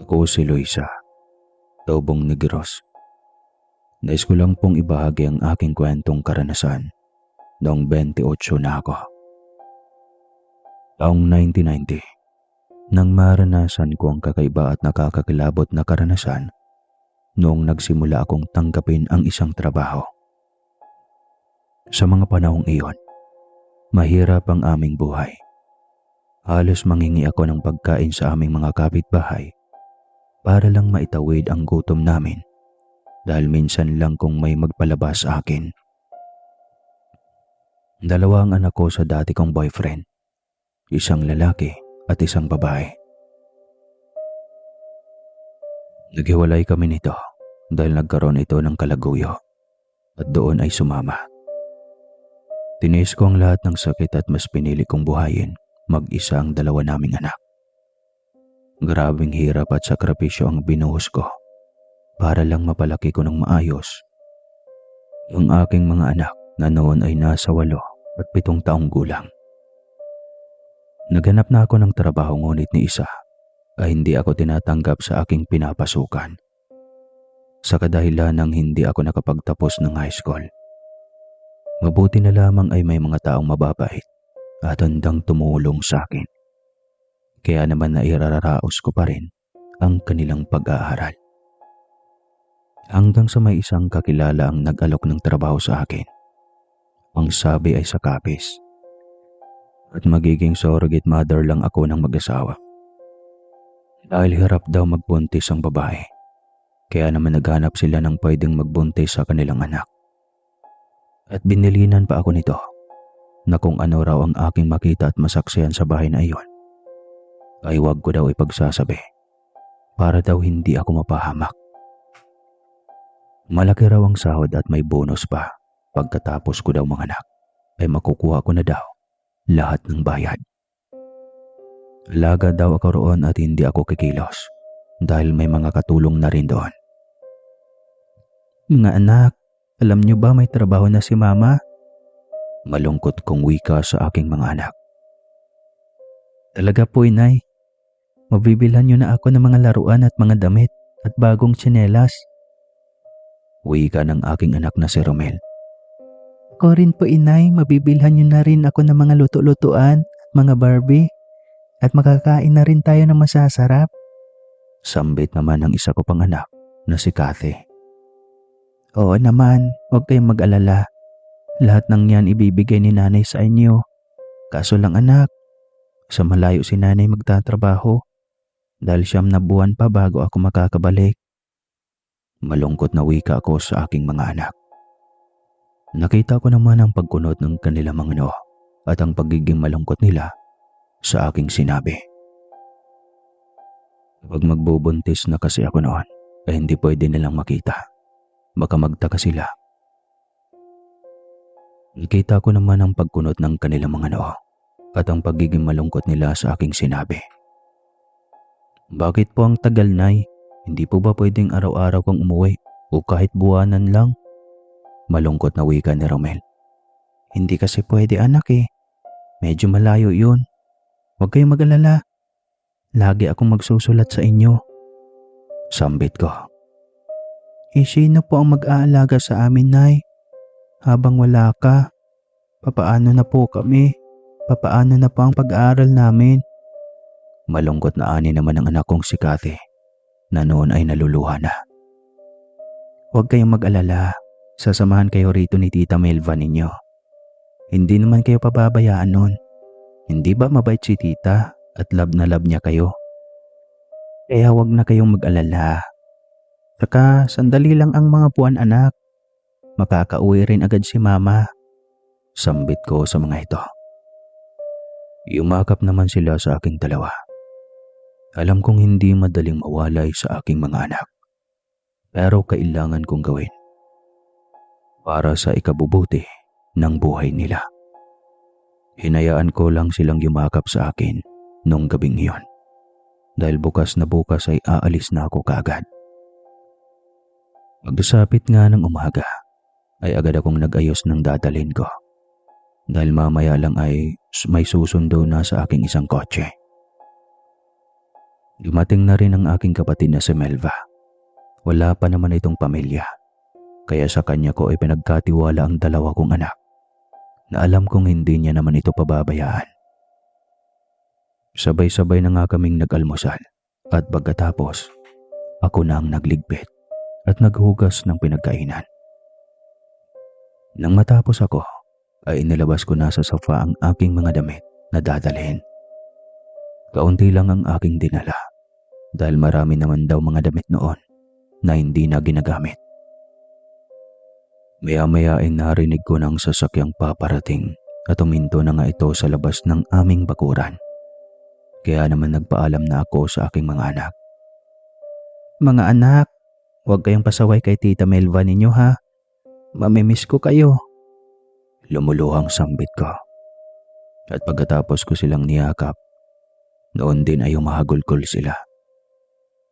Ako si Luisa, Taubong Negros. Nais ko lang pong ibahagi ang aking kwentong karanasan noong 28 na ako. Taong 1990, nang maranasan ko ang kakaiba at nakakakilabot na karanasan noong nagsimula akong tanggapin ang isang trabaho. Sa mga panahong iyon, mahirap ang aming buhay. Halos manghingi ako ng pagkain sa aming mga kapitbahay para lang maitawid ang gutom namin dahil minsan lang kung may magpalabas sa akin. Dalawa ang anak ko sa dati kong boyfriend, isang lalaki at isang babae. Naghiwalay kami nito dahil nagkaroon ito ng kalaguyo at doon ay sumama. Tiniis ko ang lahat ng sakit at mas pinili kong buhayin mag-isa ang dalawa naming anak. Grabing hirap at sakripisyo ang binuhos ko para lang mapalaki ko ng maayos ang aking mga anak na noon ay nasa 8 at 7 taong gulang. Naghanap na ako ng trabaho ngunit ni isa ay hindi ako tinatanggap sa aking pinapasukan sa kadahilan ng hindi ako nakapagtapos ng high school. Mabuti na lamang ay may mga taong mababait at handang tumulong sa akin. Kaya naman nairaraos ko pa rin ang kanilang pag-aaral. Hanggang sa may isang kakilala ang nag-alok ng trabaho sa akin. Ang sabi ay sa kapis. At magiging surrogate mother lang ako ng mag-asawa. Dahil hirap daw magbuntis ang babae. Kaya naman naghanap sila ng pwedeng magbuntis sa kanilang anak. At binilinan pa ako nito na kung ano raw ang aking makita at masaksihan sa bahay na iyon ay huwag ko daw ipagsasabi para daw hindi ako mapahamak. Malaki raw ang sahod at may bonus pa pagkatapos ko daw manganak ay makukuha ko na daw lahat ng bayad. Alaga daw ako roon at hindi ako kikilos dahil may mga katulong na rin doon. Mga anak, alam niyo ba may trabaho na si mama? Malungkot kong wika sa aking mga anak. Talaga po, inay. Mabibilhan niyo na ako ng mga laruan at mga damit at bagong tsinelas. Wika ng aking anak na si Romel. Ako rin po, inay. Mabibilhan niyo na rin ako ng mga luto-lutuan at mga Barbie at makakain na rin tayo ng masasarap. Sambit naman ng isa ko pang anak na si Kathy. Oo naman, huwag kayong mag-alala. Lahat ng yan ibibigay ni nanay sa inyo. Kaso lang anak, sa malayo si nanay magtatrabaho dahil 9 na buwan pa bago ako makakabalik. Malungkot na wika ako sa aking mga anak. Nakita ko naman ang pagkunot ng kanilang mga noo at ang pagiging malungkot nila sa aking sinabi. Kapag magbubuntis na kasi ako noon ay hindi pwede nilang makita. Baka magtaka sila. Nakita ko naman ang pagkunot ng kanilang mga noo at ang pagiging malungkot nila sa aking sinabi. Bakit po ang tagal, nay? Hindi po ba pwedeng araw-araw kang umuwi o kahit buwanan lang? Malungkot na wika ni Romel. Hindi kasi pwede anak eh. Medyo malayo yun. Huwag kayong mag-alala. Lagi akong magsusulat sa inyo. Sambit ko. Sino po ang mag-aalaga sa amin, nay? Habang wala ka, papaano na po kami? Papaano na po ang pag-aaral namin? Malungkot na ani naman ang anak kong si Kathy na noon ay naluluha na. Huwag kayong mag-alala. Sasamahan kayo rito ni Tita Melva ninyo. Hindi naman kayo pababayaan nun. Hindi ba mabait si Tita at love na love niya kayo? Kaya huwag na kayong mag-alala. Saka sandali lang ang mga buwan anak. Makakauwi rin agad si mama. Sambit ko sa mga ito. Yumakap naman sila sa aking dalawa. Alam kong hindi madaling mawalay sa aking mga anak. Pero kailangan kong gawin. Para sa ikabubuti ng buhay nila. Hinayaan ko lang silang yumakap sa akin nung gabing iyon. Dahil bukas na bukas ay aalis na ako kaagad. Pagdasapit nga ng umaga, ay agad akong nag-ayos ng dadalhin ko. Dahil mamaya lang ay may susundo na sa aking isang kotse. Dumating na rin ang aking kapatid na si Melva. Wala pa naman itong pamilya, kaya sa kanya ko ay pinagkatiwala ang dalawa kong anak na alam kong hindi niya naman ito pababayaan. Sabay-sabay na nga kaming nag-almusal at pagkatapos, ako na ang nagligpit at naghugas ng pinagkainan. Nang matapos ako, ay inilabas ko na sa sofa ang aking mga damit na dadalhin. Kaunti lang ang aking dinala dahil marami naman daw mga damit noon na hindi na ginagamit. Maya-maya ay narinig ko ng sasakyang paparating at uminto na nga ito sa labas ng aming bakuran. Kaya naman nagpaalam na ako sa aking mga anak. Mga anak, huwag kayong pasaway kay Tita Melva ninyo ha. Mamimiss ko kayo. Lumuluhang sambit ko. At pagkatapos ko silang niyakap, noon din ay umahagulgol sila.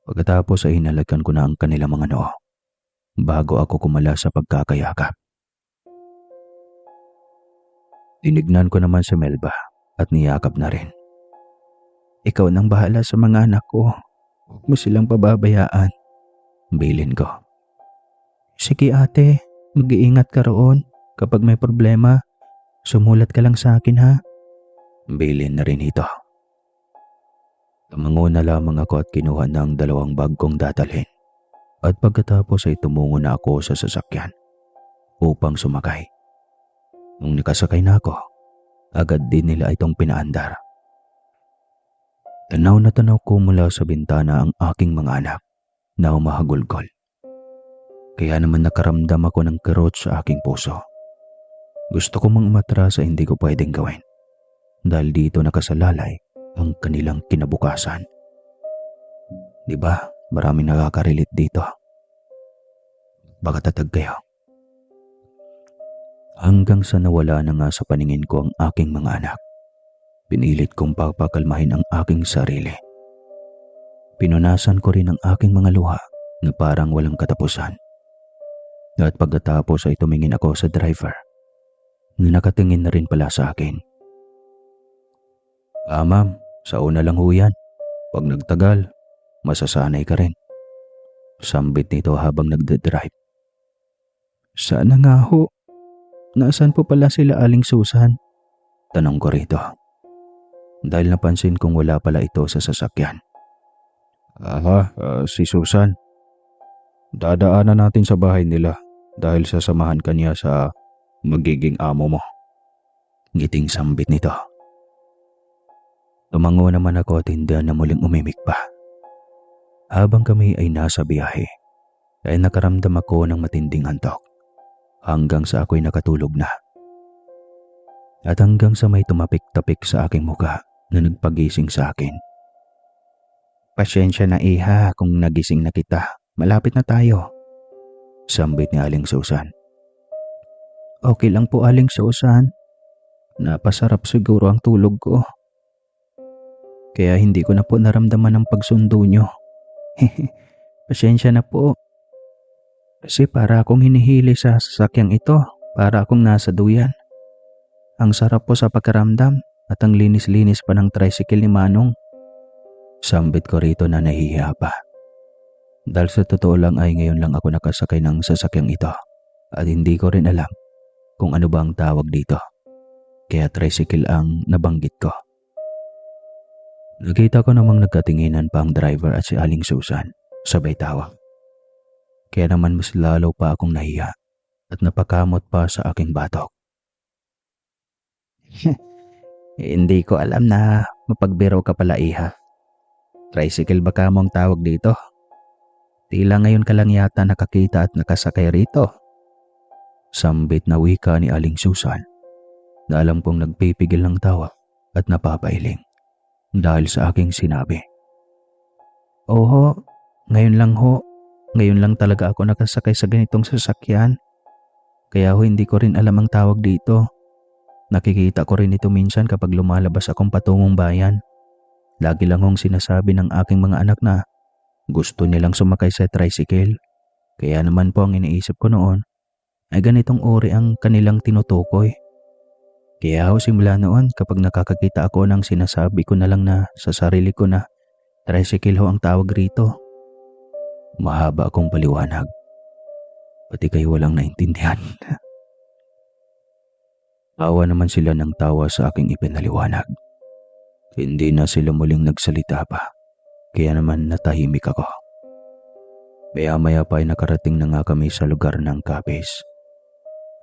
Pagkatapos ay hinalagan ko na ang kanilang mga noo bago ako kumala sa pagkakayakap. Tinignan ko naman si Melva at niyakap na rin. Ikaw nang bahala sa mga anak ko. Huwag mo silang pababayaan. Bilin ko. Sige ate, mag-iingat ka roon. Kapag may problema, sumulat ka lang sa akin ha. Bilin na rin ito. Tumango na lamang ako at kinuha na ang 2 bag kong dadalhin. At pagkatapos ay tumungo na ako sa sasakyan upang sumakay. Nung nakasakay na ako, agad din nila itong pinaandar. Tanaw na tanaw ko mula sa bintana ang aking mga anak na umahagulgol. Kaya naman nakaramdam ako ng kirot sa aking puso. Gusto ko mang umatras sa hindi ko pwedeng gawin dahil dito nakasalalay ang kanilang kinabukasan. Diba, maraming nakaka-relate dito. Baka tatag kayo. Hanggang sa nawala na nga sa paningin ko ang aking mga anak. Pinilit kong papakalmahin ang aking sarili. Pinunasan ko rin ang aking mga luha na parang walang katapusan. At pagkatapos ay tumingin ako sa driver na nakatingin na rin pala sa akin. Ma'am, sa una lang ho yan. Pag nagtagal, masasanay ka rin. Sambit nito habang nagdadrive. Sana nga ho. Nasaan po pala sila Aling Susan? Tanong ko rito. Dahil napansin kong wala pala ito sa sasakyan. Si Susan. Dadaanan natin sa bahay nila dahil sasamahan ka niya sa magiging amo mo. Ngiting sambit nito. Tumango naman ako at hindi na muling umimik pa. Habang kami ay nasa biyahe, ay nakaramdam ako ng matinding antok hanggang sa ako'y nakatulog na. At hanggang sa may tumapik-tapik sa aking muka na nagpagising sa akin. Pasyensya na iha kung nagising na kita. Malapit na tayo. Sambit ni Aling Susan. Okay lang po Aling Susan. Napasarap siguro ang tulog ko. Kaya hindi ko na po naramdaman ang pagsundo nyo. Pasyensya na po. Kasi para akong hinihili sa sasakyang ito. Para akong nasa duyan. Ang sarap po sa pakiramdam at ang linis-linis pa ng tricycle ni Manong. Sambit ko rito na nahihiya pa. Dahil sa totoo lang ay ngayon lang ako nakasakay ng sasakyang ito at hindi ko rin alam kung ano ba ang tawag dito. Kaya tricycle ang nabanggit ko. Nakita ko namang nagkatinginan pa ang driver at si Aling Susan sabay tawa. Kaya naman mas lalo pa akong nahiya at napakamot pa sa aking batok. Hindi ko alam na mapagbiro ka pala iha. Tricycle ba ka mong tawag dito? Tila ngayon ka lang yata nakakita at nakasakay rito. Sambit na wika ni Aling Susan na alam kong nagpipigil ng tawa at napapailing dahil sa aking sinabi. Oho, ngayon lang ho. Ngayon lang talaga ako nakasakay sa ganitong sasakyan. Kaya ho hindi ko rin alam ang tawag dito. Nakikita ko rin ito minsan kapag lumalabas akong patungong bayan. Lagi lang hong sinasabi ng aking mga anak na gusto nilang sumakay sa tricycle. Kaya naman po ang iniisip ko noon ay ganitong uri ang kanilang tinutukoy. Kaya ho simula noon kapag nakakakita ako ng sinasabi ko na lang na sa sarili ko na Tricycle ho ang tawag rito. Mahaba akong paliwanag. Pati kayo walang naintindihan. Tawa naman sila ng tawa sa aking ipinaliwanag. Hindi na sila muling nagsalita pa, kaya naman natahimik ako. Maya-maya pa ay nakarating na nga kami sa lugar ng Capiz.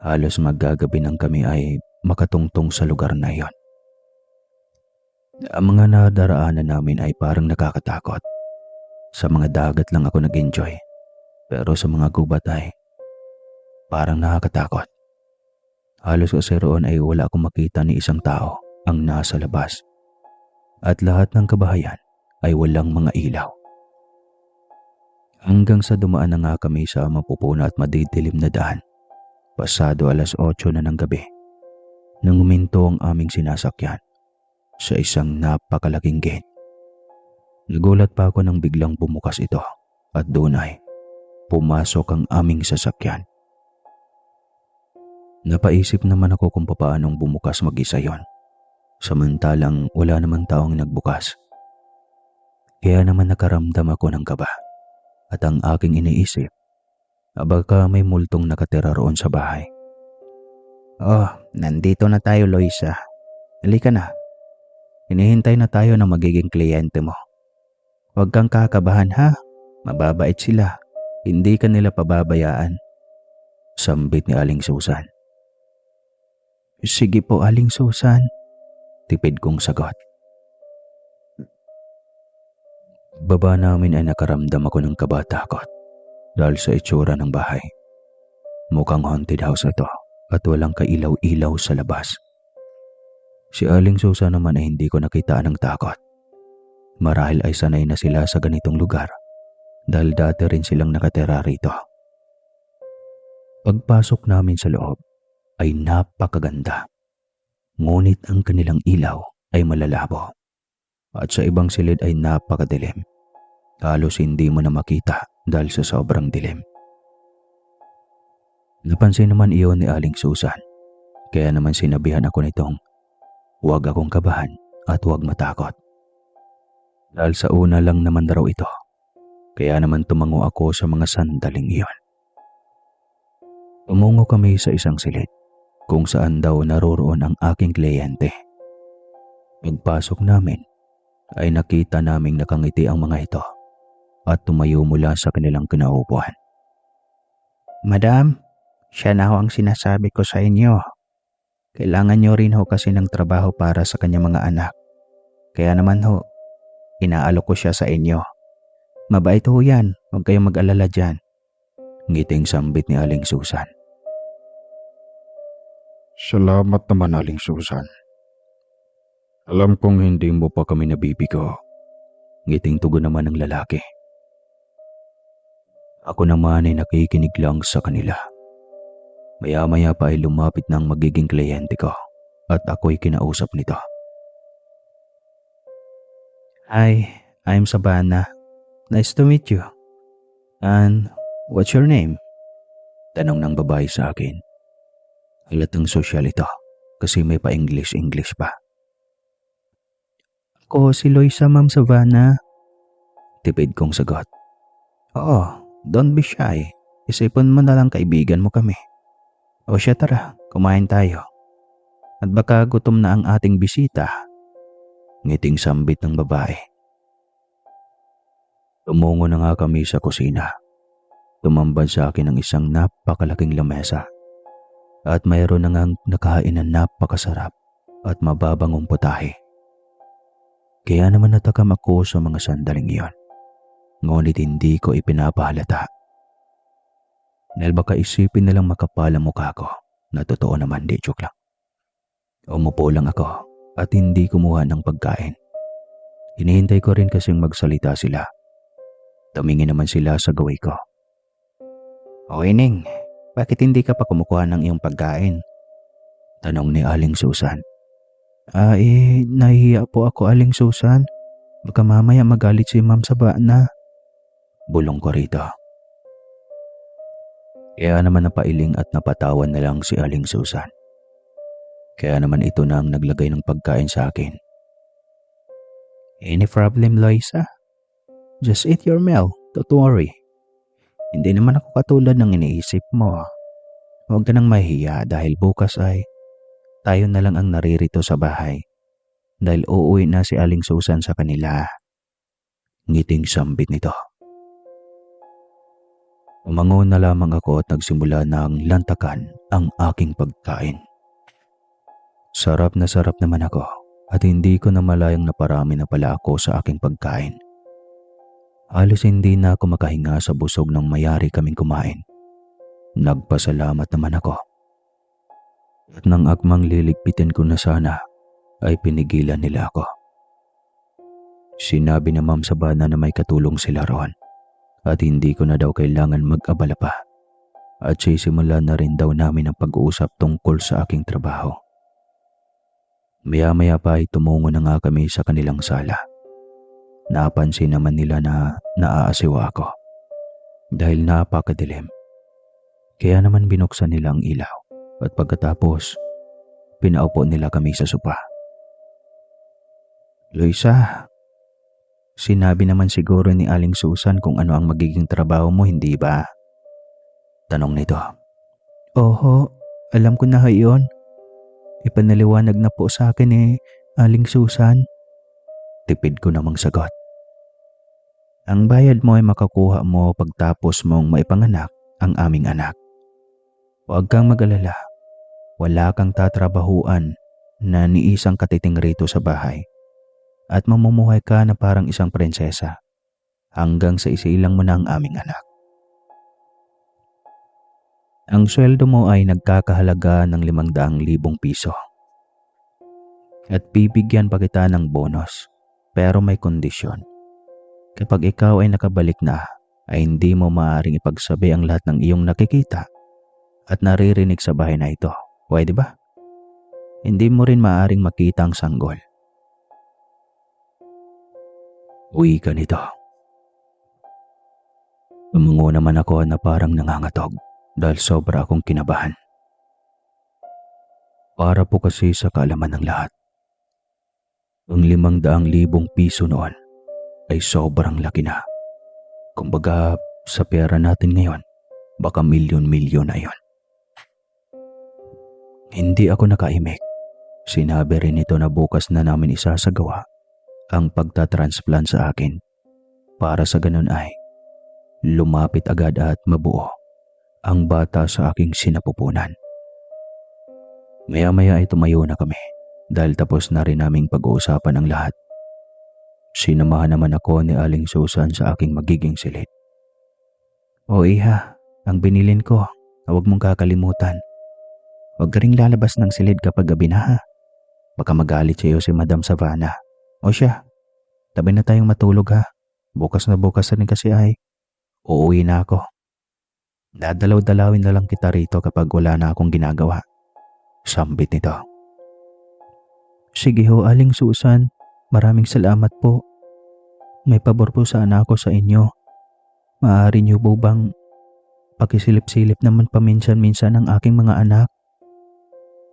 Halos maggagabi ng kami ay makatungtong sa lugar na iyon. Ang mga nadaraanan namin ay parang nakakatakot. Sa mga dagat lang ako nag-enjoy, pero sa mga gubat ay parang nakakatakot. Halos kasi roon ay wala akong makita ni isang tao ang nasa labas. At lahat ng kabahayan ay walang mga ilaw. Hanggang sa dumaan na nga kami sa mapupuna at madidilim na daan. Pasado 8:00 na ng gabi nang huminto ang aming sinasakyan sa isang napakalaking gate. Nagulat pa ako nang biglang bumukas ito at doon ay pumasok ang aming sasakyan. Napaisip naman ako kung paanong bumukas mag-isa yon, samantalang wala namang taong nagbukas. Kaya naman nakaramdam ako ng kaba at ang aking iniisip, baka may multong nakatira roon sa bahay. Oh, nandito na tayo, Loisa. Halika na. Hinihintay na tayo ng magiging kliyente mo. Huwag kang kakabahan ha. Mababait sila. Hindi ka nila pababayaan. Sambit ni Aling Susan. Sige po, Aling Susan. Tipid kong sagot. Baba namin ay nakaramdam ako ng kaba-takot dahil sa itsura ng bahay. Mukhang haunted house ito at walang kailaw-ilaw sa labas. Si Aling Susan naman ay hindi ko nakitaan ng takot. Marahil ay sanay na sila sa ganitong lugar dahil dati rin silang nakatira rito. Pagpasok namin sa loob ay napakaganda. Ngunit ang kanilang ilaw ay malalabo at sa ibang silid ay napakadilim. Halos hindi mo na makita dahil sa sobrang dilim. Napansin naman iyon ni Aling Susan, kaya naman sinabihan ako nitong huwag akong kabahan at huwag matakot. Dahil sa una lang naman raw ito, kaya naman tumango ako sa mga sandaling iyon. Tumungo kami sa isang silid kung saan daw naroroon ang aking kliyente. Pagpasok namin ay nakita naming nakangiti ang mga ito at tumayo mula sa kanilang kinaupuan. Madam, siya na ho ang sinasabi ko sa inyo. Kailangan nyo rin ho kasi ng trabaho para sa kanyang mga anak. Kaya naman ho, inaalok ko siya sa inyo. Mabait ho yan, huwag kayong mag-alala dyan. Ngiting sambit ni Aling Susan. Salamat naman, Aling Susan. Alam kong hindi mo pa kami nabibigo. Ngiting tugon naman ng lalaki. Ako naman ay nakikinig lang sa kanila. Maya-maya pa ay lumapit na ang magiging kliyente ko at ako'y kinausap nito. Hi, I'm Savannah. Nice to meet you. And what's your name? Tanong ng babae sa akin. Halatang sosyal ito kasi may pa-English pa. Ako si Loisa, Ma'am Savannah. Tipid kong sagot. Oo, don't be shy. Isipin mo na lang kaibigan mo kami. O siya, tara, kumain tayo. At baka gutom na ang ating bisita. Ngiting sambit ng babae. Tumungo na nga kami sa kusina. Tumambad sa akin ang isang napakalaking lamesa. At mayroon na ngang nakain na napakasarap at mababangong putahe. Kaya naman natakam ako sa mga sandaling iyon. Ngunit hindi ko ipinapahalata. Dahil baka isipin nilang makapal ang mukha ko na totoo naman, di joke lang. Umupo lang ako at hindi kumuha ng pagkain. Hinihintay ko rin kasing magsalita sila. Tumingin naman sila sa gaway ko. O Ining, bakit hindi ka pa kumukuha ng iyong pagkain? Tanong ni Aling Susan. Nahihiya po ako, Aling Susan. Baka mamaya magalit si Ma'am Savannah. Bulong ko rito. Kaya naman napailing at napatawan na lang si Aling Susan. Kaya naman ito na ang naglagay ng pagkain sa akin. Any problem, Loisa? Just eat your meal. Don't worry. Hindi naman ako katulad ng iniisip mo. Huwag ka nang mahiya dahil bukas ay tayo na lang ang naririto sa bahay dahil uuwi na si Aling Susan sa kanila. Ngiting sambit nito. Umangon na lamang ako at nagsimula ng lantakan ang aking pagkain. Sarap naman ako at hindi ko na malayang naparami na pala ako sa aking pagkain. Halos hindi na ako makahinga sa busog nang mayari kaming kumain. Nagpasalamat naman ako. At nang akmang liligpitin ko na sana ay pinigilan nila ako. Sinabi na Ma'am Sabana na may katulong sila roon at hindi ko na daw kailangan mag-abala pa at sisimula na rin daw namin ang pag-uusap tungkol sa aking trabaho. Maya-maya pa ay tumungo na nga kami sa kanilang sala. Napansin naman nila na naaasiwa ako dahil napakadilim. Kaya naman binuksan nila ang ilaw at pagkatapos pinaupo nila kami sa sopa. Loisa, sinabi naman siguro ni Aling Susan kung ano ang magiging trabaho mo, hindi ba? Tanong nito. Oho, alam ko na yun. Ipanaliwanag na po sa akin Aling Susan. Tipid ko namang sagot. Ang bayad mo ay makakuha mo pagtapos mong maipanganak ang aming anak. Huwag kang mag-alala. Wala kang tatrabahuan na ni isang katiting rito sa bahay. At mamumuhay ka na parang isang prinsesa hanggang sa isilang mo na ang aming anak. Ang sweldo mo ay nagkakahalaga ng 500,000 piso. At bibigyan pa kita ng bonus, pero may kondisyon. Kapag ikaw ay nakabalik na, ay hindi mo maaaring ipagsabi ang lahat ng iyong nakikita at naririnig sa bahay na ito. Pwede ba? Hindi mo rin maaaring makita ang sanggol. Uwi ka nito. Umungo naman ako na parang nangangatog dahil sobra akong kinabahan. Para po kasi sa kaalaman ng lahat, ang 500,000 piso noon ay sobrang laki na. Kumbaga sa pera natin ngayon, baka milyon-milyon na yon. Hindi ako nakaimik. Sinabi rin ito na bukas na namin isasagawa ang pagtatransplant sa akin para sa ganun ay lumapit agad at mabuo ang bata sa aking sinapupunan. Maya-maya ay tumayo na kami dahil tapos na rin naming pag-uusapan ang lahat. Sinamahan naman ako ni Aling Susan sa aking magiging silid. O iha, ang binilin ko, huwag mong kakalimutan. Huwag ka ring lalabas ng silid kapag gabi na ha. Baka magalit sa iyo si Madam Savannah. O siya, tabi na tayong matulog ha. Bukas na rin kasi ay uuwi na ako. Dadalaw-dalawin na lang kita rito kapag wala na akong ginagawa. Sambit nito. Sige ho, Aling Susan. Maraming salamat po. May pabor po sana ako sa inyo. Maaari niyo po bang pakisilip-silip naman paminsan-minsan ang aking mga anak?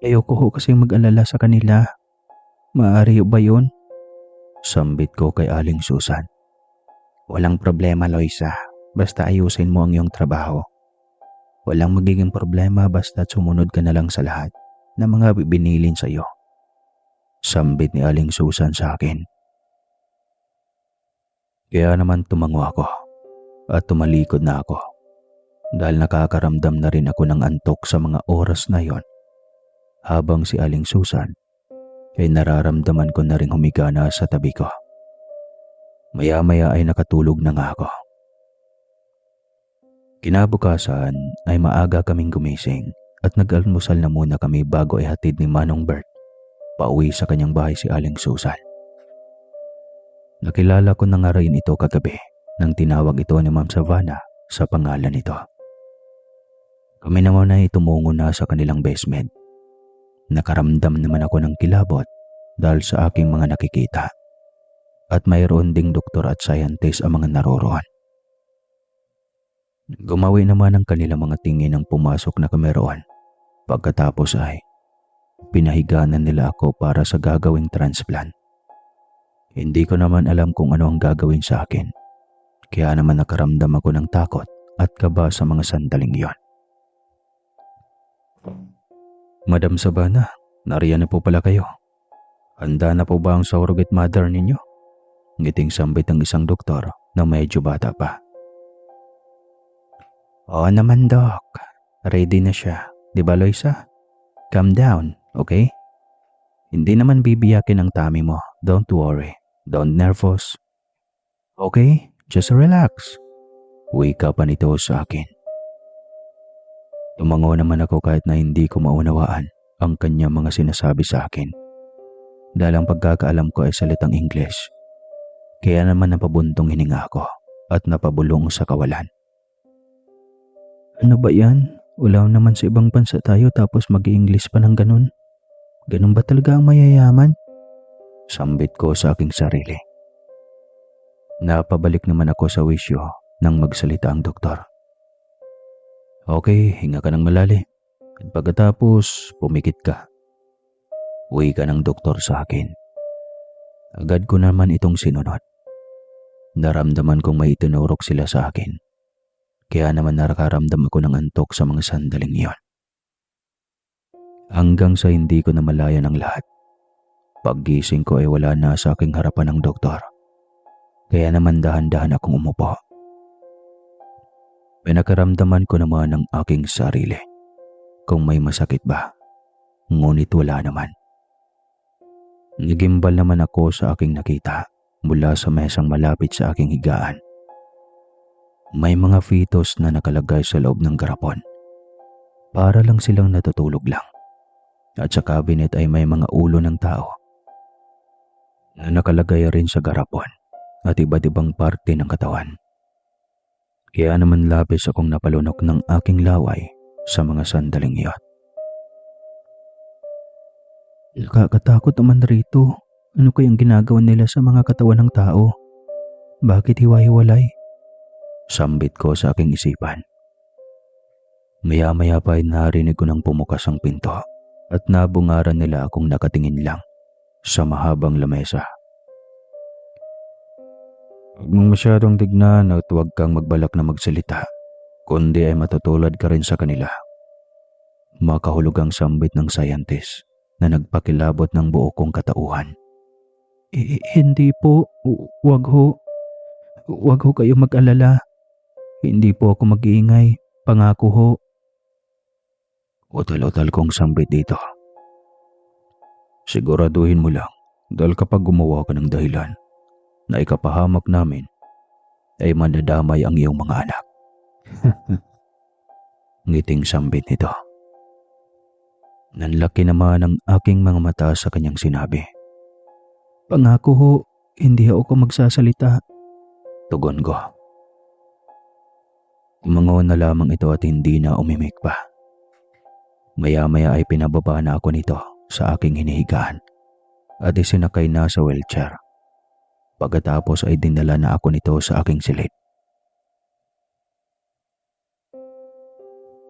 Ayoko ho kasing mag-alala sa kanila. Maaari ba yun? Sambit ko kay Aling Susan. Walang problema, Loisa. Basta ayusin mo ang iyong trabaho. Walang magiging problema basta sumunod ka na lang sa lahat na mga binilin sa iyo. Sambit ni Aling Susan sa akin. Kaya naman tumango ako at tumalikod na ako dahil nakakaramdam na rin ako ng antok sa mga oras na yon habang si Aling Susan ay nararamdaman ko na rin humiga na sa tabi ko. Maya-maya ay nakatulog na nga ako. Kinabukasan ay maaga kaming gumising at nag-almusal na muna kami bago ay hatid ni Manong Bert pauwi sa kanyang bahay si Aling Susan. Nakilala ko na nga rin ito kagabi nang tinawag ito ni Ma'am Savannah sa pangalan nito. Kami naman ay tumungo na sa kanilang basement. Nakaramdam naman ako ng kilabot dahil sa aking mga nakikita at mayroon ding doktor at scientist ang mga naroroon. Gumawi naman ang kanilang mga tingin ng pumasok na kami roon. Pagkatapos ay pinahiganan nila ako para sa gagawing transplant. Hindi ko naman alam kung ano ang gagawin sa akin Kaya naman nakaramdam ako ng takot at kaba sa mga sandaling iyon. Madam Sabana, nariyan na po pala kayo. Handa na po ba ang surrogate mother ninyo? Ngiting sambit ng isang doktor na medyo bata pa. Oo naman, Doc. Ready na siya. Di ba, Loisa? Calm down, okay? Hindi naman bibiyakin ang tummy mo. Don't worry. Don't nervous. Okay? Just relax. Wika pa nito sa akin. Tumango naman ako kahit na hindi ko maunawaan ang kanyang mga sinasabi sa akin. Dahil ang pagkakaalam ko ay salitang English. Kaya naman napabuntong hininga ako at napabulong sa kawalan. Ano ba yan? Wala naman sa ibang bansa tayo tapos mag-i-English pa ng ganun. Ganun ba talaga ang mayayaman? Sambit ko sa aking sarili. Napabalik naman ako sa wisyo nang magsalita ang doktor. Okay, hinga ka ng malalim. At pagkatapos, pumikit ka. Uwi ka ng doktor sa akin. Agad ko naman itong sinunod. Naramdaman kong may itinurok sila sa akin. Kaya naman nakakaramdam ako ng antok sa mga sandaling iyon. Hanggang sa hindi ko na malaya ng lahat. Paggising ko ay wala na sa aking harapan ng doktor. Kaya naman dahan-dahan akong umupo. Pinakaramdaman ko naman ang aking sarili. Kung may masakit ba. Ngunit wala naman. Nagimbal naman ako sa aking nakita mula sa mesang malapit sa aking higaan. May mga fetus na nakalagay sa loob ng garapon. Para lang silang natutulog lang. At sa cabinet ay may mga ulo ng tao na nakalagay rin sa garapon at iba't ibang parte ng katawan. Kaya naman labis akong napalunok ng aking laway sa mga sandaling iyon. Nakakatakot naman rito. Ano kayang ginagawa nila sa mga katawan ng tao? Bakit hiwa-hiwalay? Sambit ko sa aking isipan. Maya-maya pa ay narinig ko nang pumukas ang pinto at nabungaran nila akong nakatingin lang sa mahabang lamesa. Huwag mong masyadong tignan at huwag kang magbalak na magsalita, kundi ay matutulad ka rin sa kanila. Makahulugang sambit ng scientist na nagpakilabot ng buo kong katauhan. Hindi po, wag ho. Wag ho kayo mag-alala. Hindi po ako mag-iingay, pangako ho. Utal-utal kong sambit dito. Siguraduhin mo lang dahil kapag gumawa ka ng dahilan na ikapahamak namin ay mandadamay ang iyong mga anak. Ngiting sambit nito. Nanlaki naman ang aking mga mata sa kanyang sinabi. Pangako ho, hindi ako magsasalita. Tugon ko. Umangon na lamang ito at hindi na umimik pa. Maya-maya ay pinababa na ako nito sa aking hinihigaan at isinakay na sa wheelchair. Pagkatapos ay dinala na ako nito sa aking silid.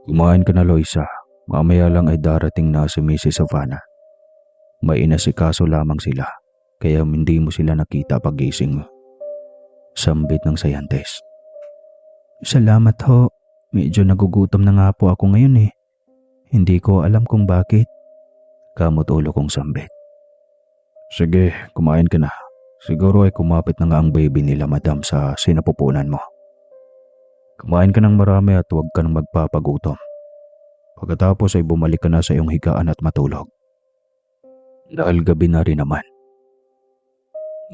Kumain ka na, Loisa. Mamaya lang ay darating na si Mrs. Savannah. May inasikaso lamang sila, kaya hindi mo sila nakita paggising mo. Sambit ng scientist. Salamat ho. Medyo nagugutom na nga po ako ngayon eh. Hindi ko alam kung bakit. Kamot ulo kong sambit. Sige, kumain ka na. Siguro ay kumapit na nga ang baby nila, madam, sa sinapupunan mo. Kumain ka ng marami at huwag ka nang magpapagutom. Pagkatapos ay bumalik ka na sa iyong higaan at matulog. Dahil gabi na rin naman.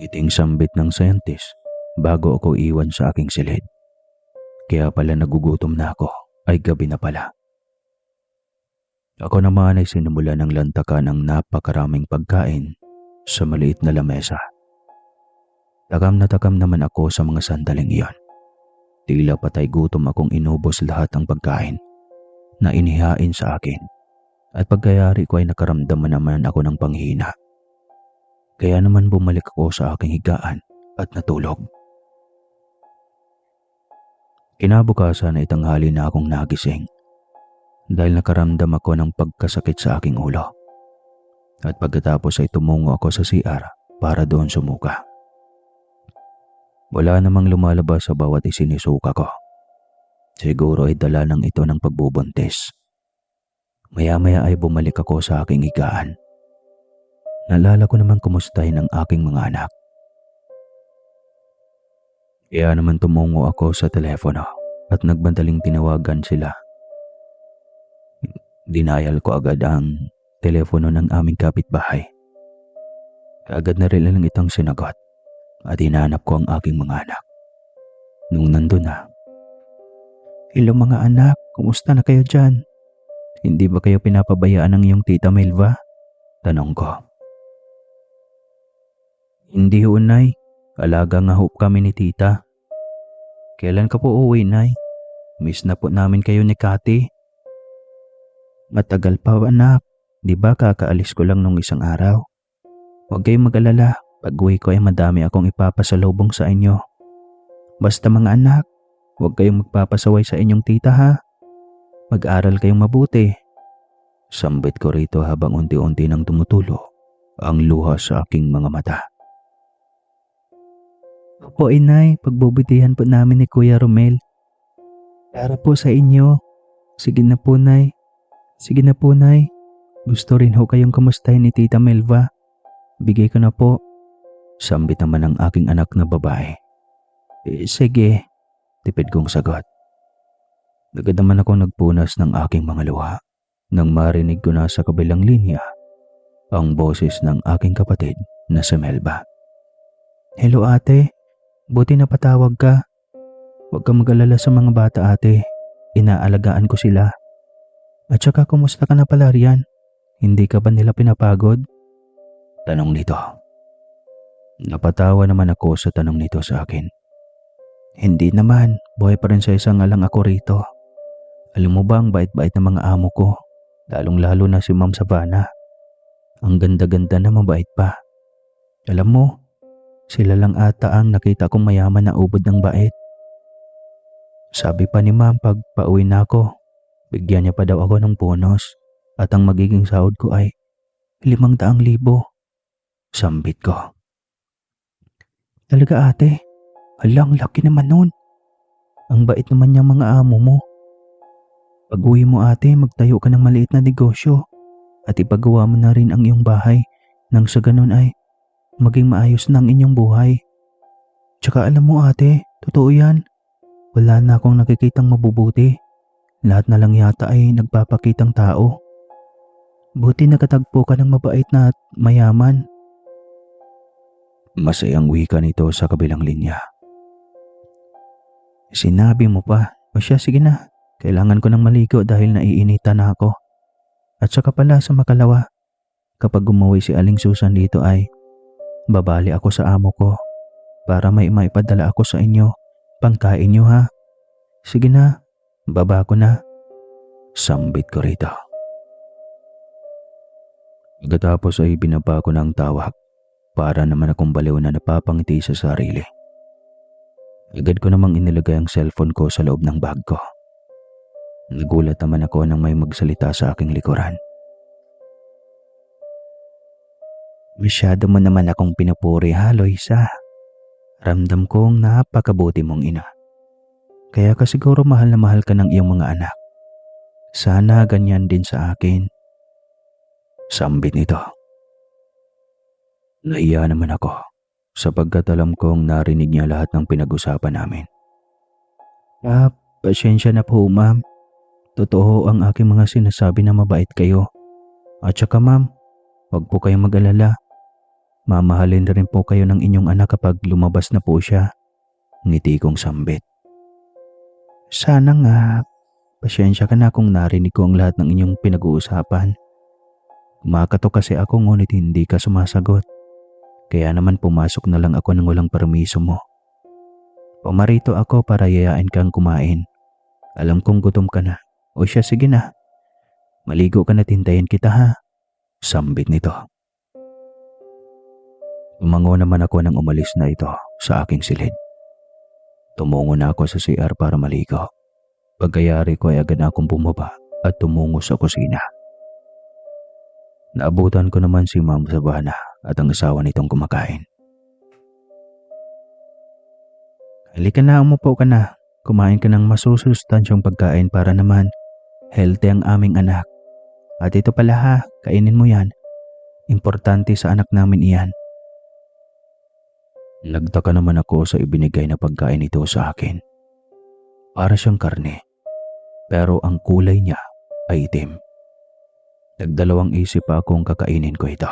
Ngiting sambit ng scientist bago ako iwan sa aking silid. Kaya pala nagugutom na ako ay gabi na pala. Ako naman ay sinimula ng lantakan ng napakaraming pagkain sa maliit na lamesa. Takam na takam naman ako sa mga sandaling iyon. Tila patay gutom akong inubos lahat ng pagkain na inihain sa akin at pagkayari ko ay nakaramdaman naman ako ng panghina. Kaya naman bumalik ako sa aking higaan at natulog. Kinabukasan ay tanghali na akong nagising dahil nakaramdam ako ng pagkasakit sa aking ulo. At pagkatapos ay tumungo ako sa CR para doon sumuka. Wala namang lumalabas sa bawat isinisuka ko. Siguro ay dala ng ito ng pagbubuntis. Maya-maya ay bumalik ako sa aking higaan. Naalala ko naman kumustahin ang aking mga anak. Kaya naman tumungo ako sa telepono at nagbandaling tinawagan sila. Dinayal ko agad ang telepono ng aming kapitbahay. Kaagad na rin lang itong sinagot at hinanap ko ang aking mga anak. Nung nandun na, "Hello mga anak, kumusta na kayo dyan? Hindi ba kayo pinapabayaan ng iyong tita Melva?" Tanong ko. "Hindi ho, Nay. Alaga nga ho kami ni tita." "Kailan ka po uwi, Nay? Miss na po namin kayo ni Kati." "Matagal pa anak. Di ba kakaalis ko lang nung isang araw? Huwag kayong mag-alala. Pag uwi ko ay madami akong ipapasalubong sa inyo. Basta mga anak, huwag kayong magpapasaway sa inyong tita ha. Mag-aral kayong mabuti." Sambit ko rito habang unti-unti nang tumutulo ang luha sa aking mga mata. "Opo inay, pagbubutihan po namin ni Kuya Romel. Para po sa inyo. Sige na po nay. Sige na po nay. Gusto rin ho kayong kamustahin ni Tita Melva. Bigay ko na po." Sambit naman ng aking anak na babae. Sige, tipid kong sagot. Agad naman ako nagpunas ng aking mga luha nang marinig ko na sa kabilang linya ang boses ng aking kapatid na si Melba. "Hello ate, buti na patawag ka. Huwag kang mag-alala sa mga bata ate. Inaalagaan ko sila. At saka kumusta ka na pala riyan? Hindi ka ba nila pinapagod?" Tanong nito. Napatawa naman ako sa tanong nito sa akin. "Hindi naman, buhay pa rin sa isang alang ako rito. Alam mo ba ang bait-bait ng mga amo ko, lalong-lalo na si Ma'am Savannah. Ang ganda-ganda na mabait pa. Alam mo, sila lang ata ang nakita kong mayaman na ubod ng bait. Sabi pa ni Ma'am pag pauwi na ako, bigyan niya pa daw ako ng bonus at ang magiging sahod ko ay 500,000. Sambit ko. "Talaga ate? Hala, ang laki naman nun. Ang bait naman niyang mga amo mo. Pag uwi mo ate, magtayo ka ng maliit na negosyo at ipagawa mo na rin ang iyong bahay nang sa ganun ay maging maayos na ang inyong buhay. Tsaka alam mo ate, totoo yan. Wala na akong nakikitang mabubuti. Lahat na lang yata ay nagpapakitang tao. Buti nakatagpo ka ng mabait na at mayaman." Masayang wika nito sa kabilang linya. "Sinabi mo pa. O siya, sige na. Kailangan ko ng maligo dahil naiinitan na ako. At saka pala sa makalawa, kapag umuwi si Aling Susan dito ay babali ako sa amo ko para may maipadala ako sa inyo. Pangkain niyo ha. Sige na, baba ko na." Sambit ko rito. Pagkatapos ay binaba ko ng tawag para naman akong baliw na napapangiti sa sarili. Agad ko namang inilagay ang cellphone ko sa loob ng bag ko. Nagulat naman ako nang may magsalita sa aking likuran. "Masyado mo naman akong pinupuri ha, Loisa. Ramdam kong napakabuti mong ina. Kaya ka siguro mahal na mahal ka ng iyong mga anak. Sana ganyan din sa akin." Sambit nito. Nahiya naman ako sapagkat alam kong narinig niya lahat ng pinag-usapan namin. Pasensya na po ma'am. Totoo ang aking mga sinasabi na mabait kayo. At saka ma'am, huwag po kayong mag-alala. Mamahalin rin po kayo ng inyong anak kapag lumabas na po siya." Ngiti kong sambit. "Sana nga. Pasensya ka na kung narinig ko ang lahat ng inyong pinag-uusapan. Kumakatok kasi ako ngunit hindi ka sumasagot. Kaya naman pumasok na lang ako nang walang permiso mo. Pumarito ako para yayain kang kumain. Alam kong gutom ka na. O siya, sige na. Maligo ka na, tintayin kita ha." Sambit nito. Umango naman ako nang umalis na ito sa aking silid. Tumungo na ako sa CR para maligo. Pagkayari ko ay agad akong bumaba at tumungo sa kusina. Naabutan ko naman si Ma'am Savannah at ang asawa nitong kumakain. Halika na, umupo ka na. Kumain ka ng masusustansyang pagkain para naman healthy ang aming anak. At ito pala ha, kainin mo yan. Importante sa anak namin iyan. Nagtaka naman ako sa ibinigay na pagkain nito sa akin. Para siyang karne, pero ang kulay niya ay itim. Nagdalawang isip akong kakainin ko ito.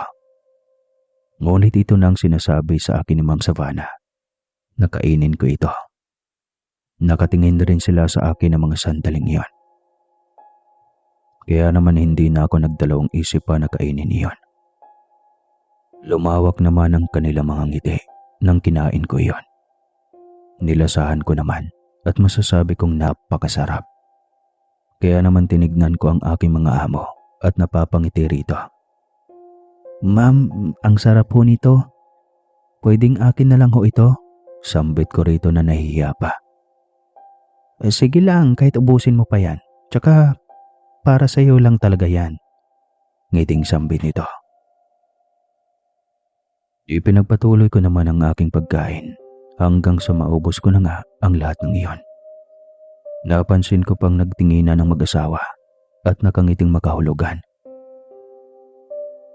Ngunit ito nang sinasabi sa akin ni Ma'am Savannah na kainin ko ito. Nakatingin rin sila sa akin ng mga sandaling iyon. Kaya naman hindi na ako nagdalawang isip pa na kainin iyon. Lumawak naman ang kanilang mga ngiti nang kinain ko iyon. Nilasahan ko naman at masasabi kong napakasarap. Kaya naman tinignan ko ang aking mga amo at napapangiti rito. Ma'am, ang sarap po nito. Pwedeng akin na lang ho ito? Sambit ko rito na nahihiya pa. Sige lang, kahit ubusin mo pa yan. Tsaka para sa iyo lang talaga yan. Ngiting sambit nito. Ipinagpatuloy ko naman ang aking pagkain hanggang sa maubos ko na nga ang lahat ng iyon. Napansin ko pang nagtinginan ng mag-asawa at nakangiting makahulugan.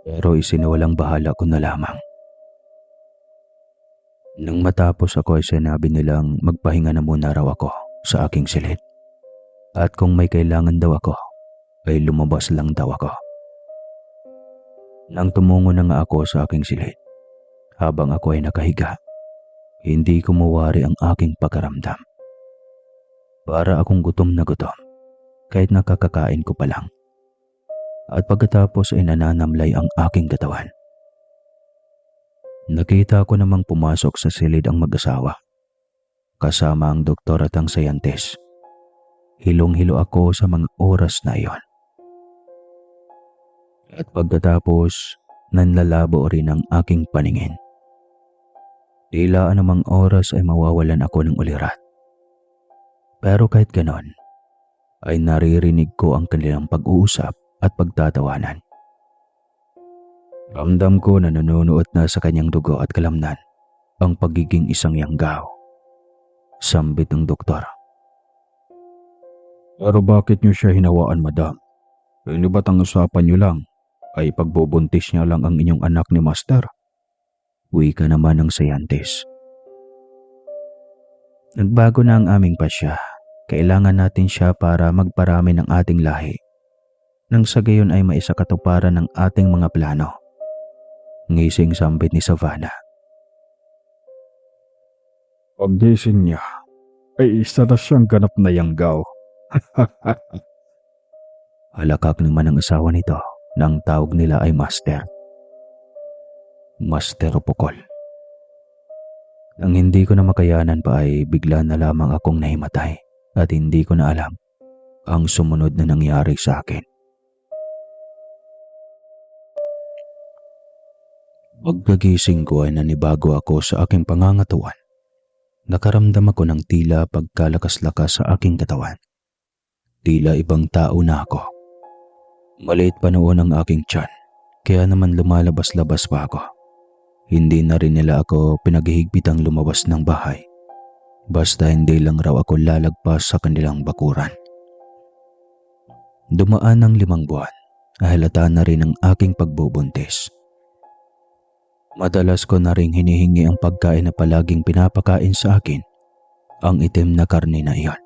Pero isiniwalang bahala ko na lamang. Nang matapos ako ay sinabi nilang magpahinga na muna raw ako sa aking silid. At kung may kailangan daw ako, ay lumabas lang daw ako. Nang tumungo na nga ako sa aking silid, habang ako ay nakahiga, hindi ko mawari ang aking pakaramdam. Para akong gutom na gutom, kahit nakakakain ko pa lang. At pagkatapos ay nananamlay ang aking katawan. Nakita ko namang pumasok sa silid ang mag-asawa, kasama ang doktor at ang sayantez. Hilong-hilo ako sa mga oras na iyon. At pagkatapos, nanlalabo rin ang aking paningin. Tila anumang oras ay mawawalan ako ng ulirat. Pero kahit ganon, ay naririnig ko ang kanilang pag-uusap at pagtatawanan. Ramdam ko na nanunuot na sa kanyang dugo at kalamnan ang pagiging isang yanggaw. Sambit ng doktor. Pero bakit niyo siya hinawaan, madam? Hindi ba't ang usapan niyo lang ay pagbubuntis niya lang ang inyong anak ni Master? Wika naman ng sayantez. Nagbago na ang aming pasya. Kailangan natin siya para magparami ng ating lahi. Nang sa gayon ay maisakatuparan ng ating mga plano. Ngising sambit ni Savannah. Paggising niya, ay isa na siyang ganap na yanggaw. Halakak naman ang asawa nito nang tawag nila ay Master. Master Pukol. Ang hindi ko na makayanan pa ay bigla na lamang akong nahimatay at hindi ko na alam ang sumunod na nangyari sa akin. Pagkagising ko ay nanibago ako sa aking pangangatawan. Nakaramdam ako ng tila pagkalakas-lakas sa aking katawan. Tila ibang tao na ako. Maliit pa noon ang aking tiyan, kaya naman lumalabas-labas pa ako. Hindi na rin nila ako pinaghihigpitang lumabas ng bahay. Basta hindi lang raw ako lalagpas sa kanilang bakuran. Dumaan ng 5 buwan, halata na rin ang aking pagbubuntis. Madalas ko na rin hinihingi ang pagkain na palaging pinapakain sa akin, ang itim na karne na iyon.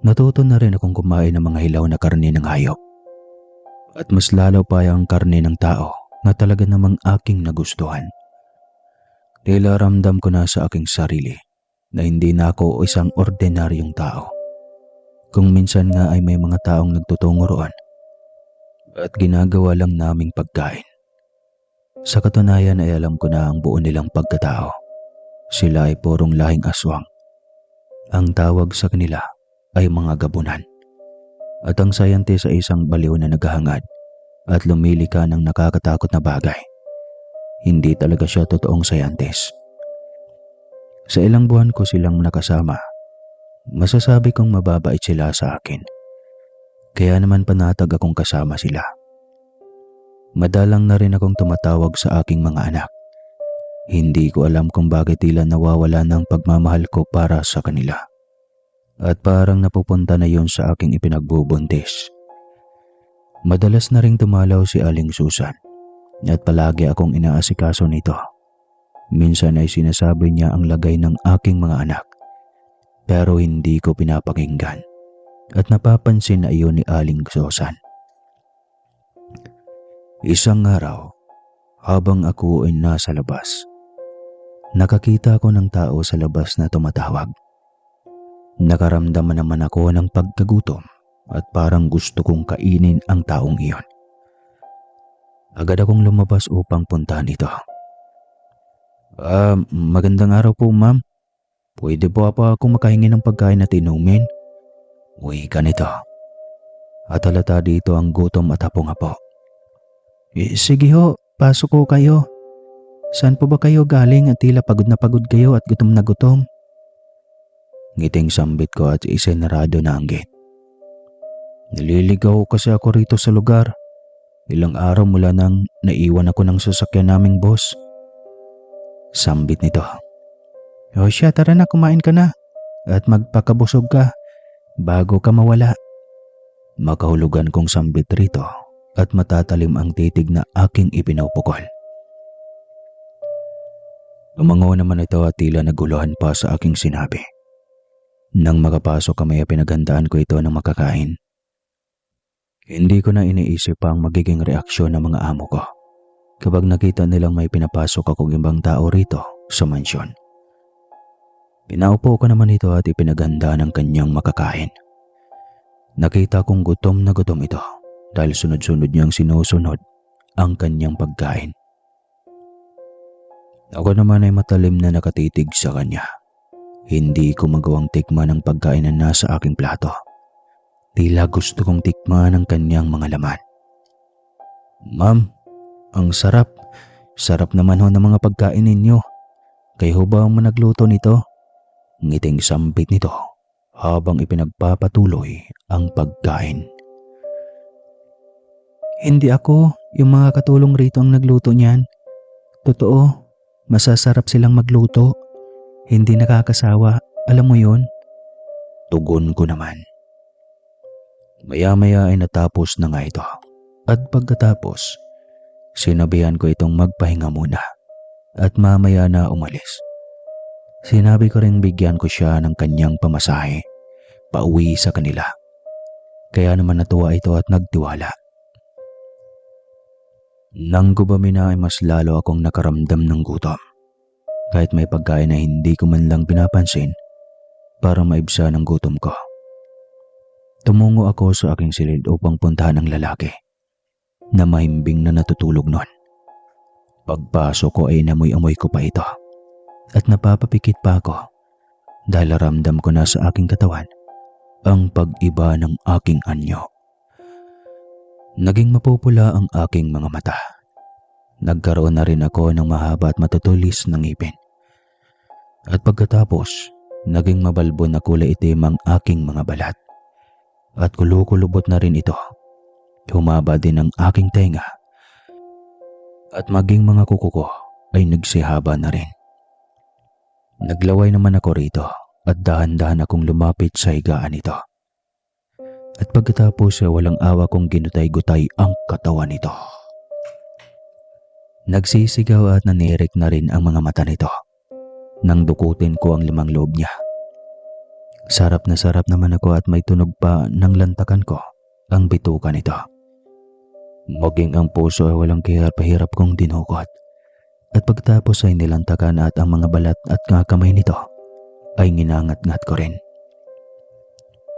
Natuto na rin akong kumain ng mga hilaw na karne ng hayop. At mas lalo pa ang karne ng tao na talaga namang aking nagustuhan. Tila ramdam ko na sa aking sarili na hindi na ako isang ordinaryong tao. Kung minsan nga ay may mga taong nagtutungo roon at ginagawa lang naming pagkain. Sa katunayan ay alam ko na ang buo nilang pagkatao. Sila ay purong lahing aswang. Ang tawag sa kanila ay mga gabunan. At ang sayante sa isang baliw na naghahangad at lumilika ng nakakatakot na bagay. Hindi talaga siya totoong sayantes. Sa ilang buwan ko silang nakasama, masasabi kong mababait sila sa akin. Kaya naman panatag akong kasama sila. Madalang na rin akong tumatawag sa aking mga anak. Hindi ko alam kung bakit tila nawawala ng pagmamahal ko para sa kanila. At parang napupunta na yon sa aking ipinagbubuntis. Madalas na ring dumalaw si Aling Susan at palagi akong inaasikaso nito. Minsan ay sinasabi niya ang lagay ng aking mga anak, pero hindi ko pinapakinggan at napapansin na iyon ni Aling Susan. Isang araw, habang ako ay nasa labas, nakakita ko ng tao sa labas na tumatawag. Nakaramdaman naman ako ng pagkagutom at parang gusto kong kainin ang taong iyon. Agad akong lumabas upang puntahan ito. Magandang araw po, ma'am. Pwede po ako makahingi ng pagkain at inumin? Uy ka nito. At halata dito ang gutom at hapong-hapo. Sige ho, pasok ko kayo. Saan po ba kayo galing at tila pagod na pagod kayo at gutom na gutom? Ngiting sambit ko at isinarado na ang gate. Naliligaw kasi ako rito sa lugar. Ilang araw mula nang naiwan ako ng sasakyan naming boss. Sambit nito. O siya, tara na, kumain ka na at magpakabusog ka bago ka mawala. Makahulugan kong sambit rito at matatalim ang titig na aking ipinupukol. Umango naman ito at tila naguluhan pa sa aking sinabi. Nang makapasok kami ay pinaghandaan ko ito ng makakain. Hindi ko na iniisip pa ang magiging reaksyon ng mga amo ko kapag nakita nilang may pinapasok akong ibang tao rito sa mansyon. Pinaupo ko naman ito at ipinaghanda ng kanyang makakain. Nakita kong gutom na gutom ito dahil sunod-sunod niyang sinusunod ang kanyang pagkain. Ako naman ay matalim na nakatitig sa kanya. Hindi ko magawang tikman ang pagkain na nasa aking plato. Tila gusto kong tikman ang kanyang mga laman. Ma'am, ang sarap. Sarap naman ho ng mga pagkain ninyo. Kayo ba ang managluto nito? Ngiting sambit nito habang ipinagpapatuloy ang pagkain. Hindi ako, yung mga katulong rito ang nagluto niyan. Totoo, masasarap silang magluto. Hindi nakakasawa, alam mo yun? Tugon ko naman. Maya-maya ay natapos na nga ito. At pagkatapos, sinabihan ko itong magpahinga muna at mamaya na umalis. Sinabi ko rin bigyan ko siya ng kanyang pamasahe pauwi sa kanila. Kaya naman natuwa ito at nagtiwala. Nang gumabi na ay mas lalo akong nakaramdam ng gutom. Kahit may pagkain na hindi ko man lang pinapansin para maibsa ng gutom ko. Tumungo ako sa aking silid upang puntahan ang lalaki na mahimbing na natutulog noon. Pagpasok ko ay namoy-amoy ko pa ito at napapapikit pa ako dahil ramdam ko na sa aking katawan ang pag-iba ng aking anyo. Naging mapupula ang aking mga mata. Nagkaroon na rin ako ng mahaba at matutulis na ngipin. At pagkatapos, naging mabalbon na kulay itim ang aking mga balat. At kulukulubot na rin ito. Humaba din ang aking tenga. At maging mga kuko ko ay nagsihaba na rin. Naglaway naman ako rito at dahan-dahan akong lumapit sa higaan nito. At pagkatapos ay walang awa kong ginutay-gutay ang katawan nito. Nagsisigaw at nanirik na rin ang mga mata nito nang dukutin ko ang limang loob niya. Sarap na sarap naman ako at may tunog pa ng lantakan ko ang bituka nito. Maging ang puso ay walang kahirap-hirap kong dinukot. At pagtapos ay nilantakan at ang mga balat at kamay nito ay nginangat-ngat ko rin.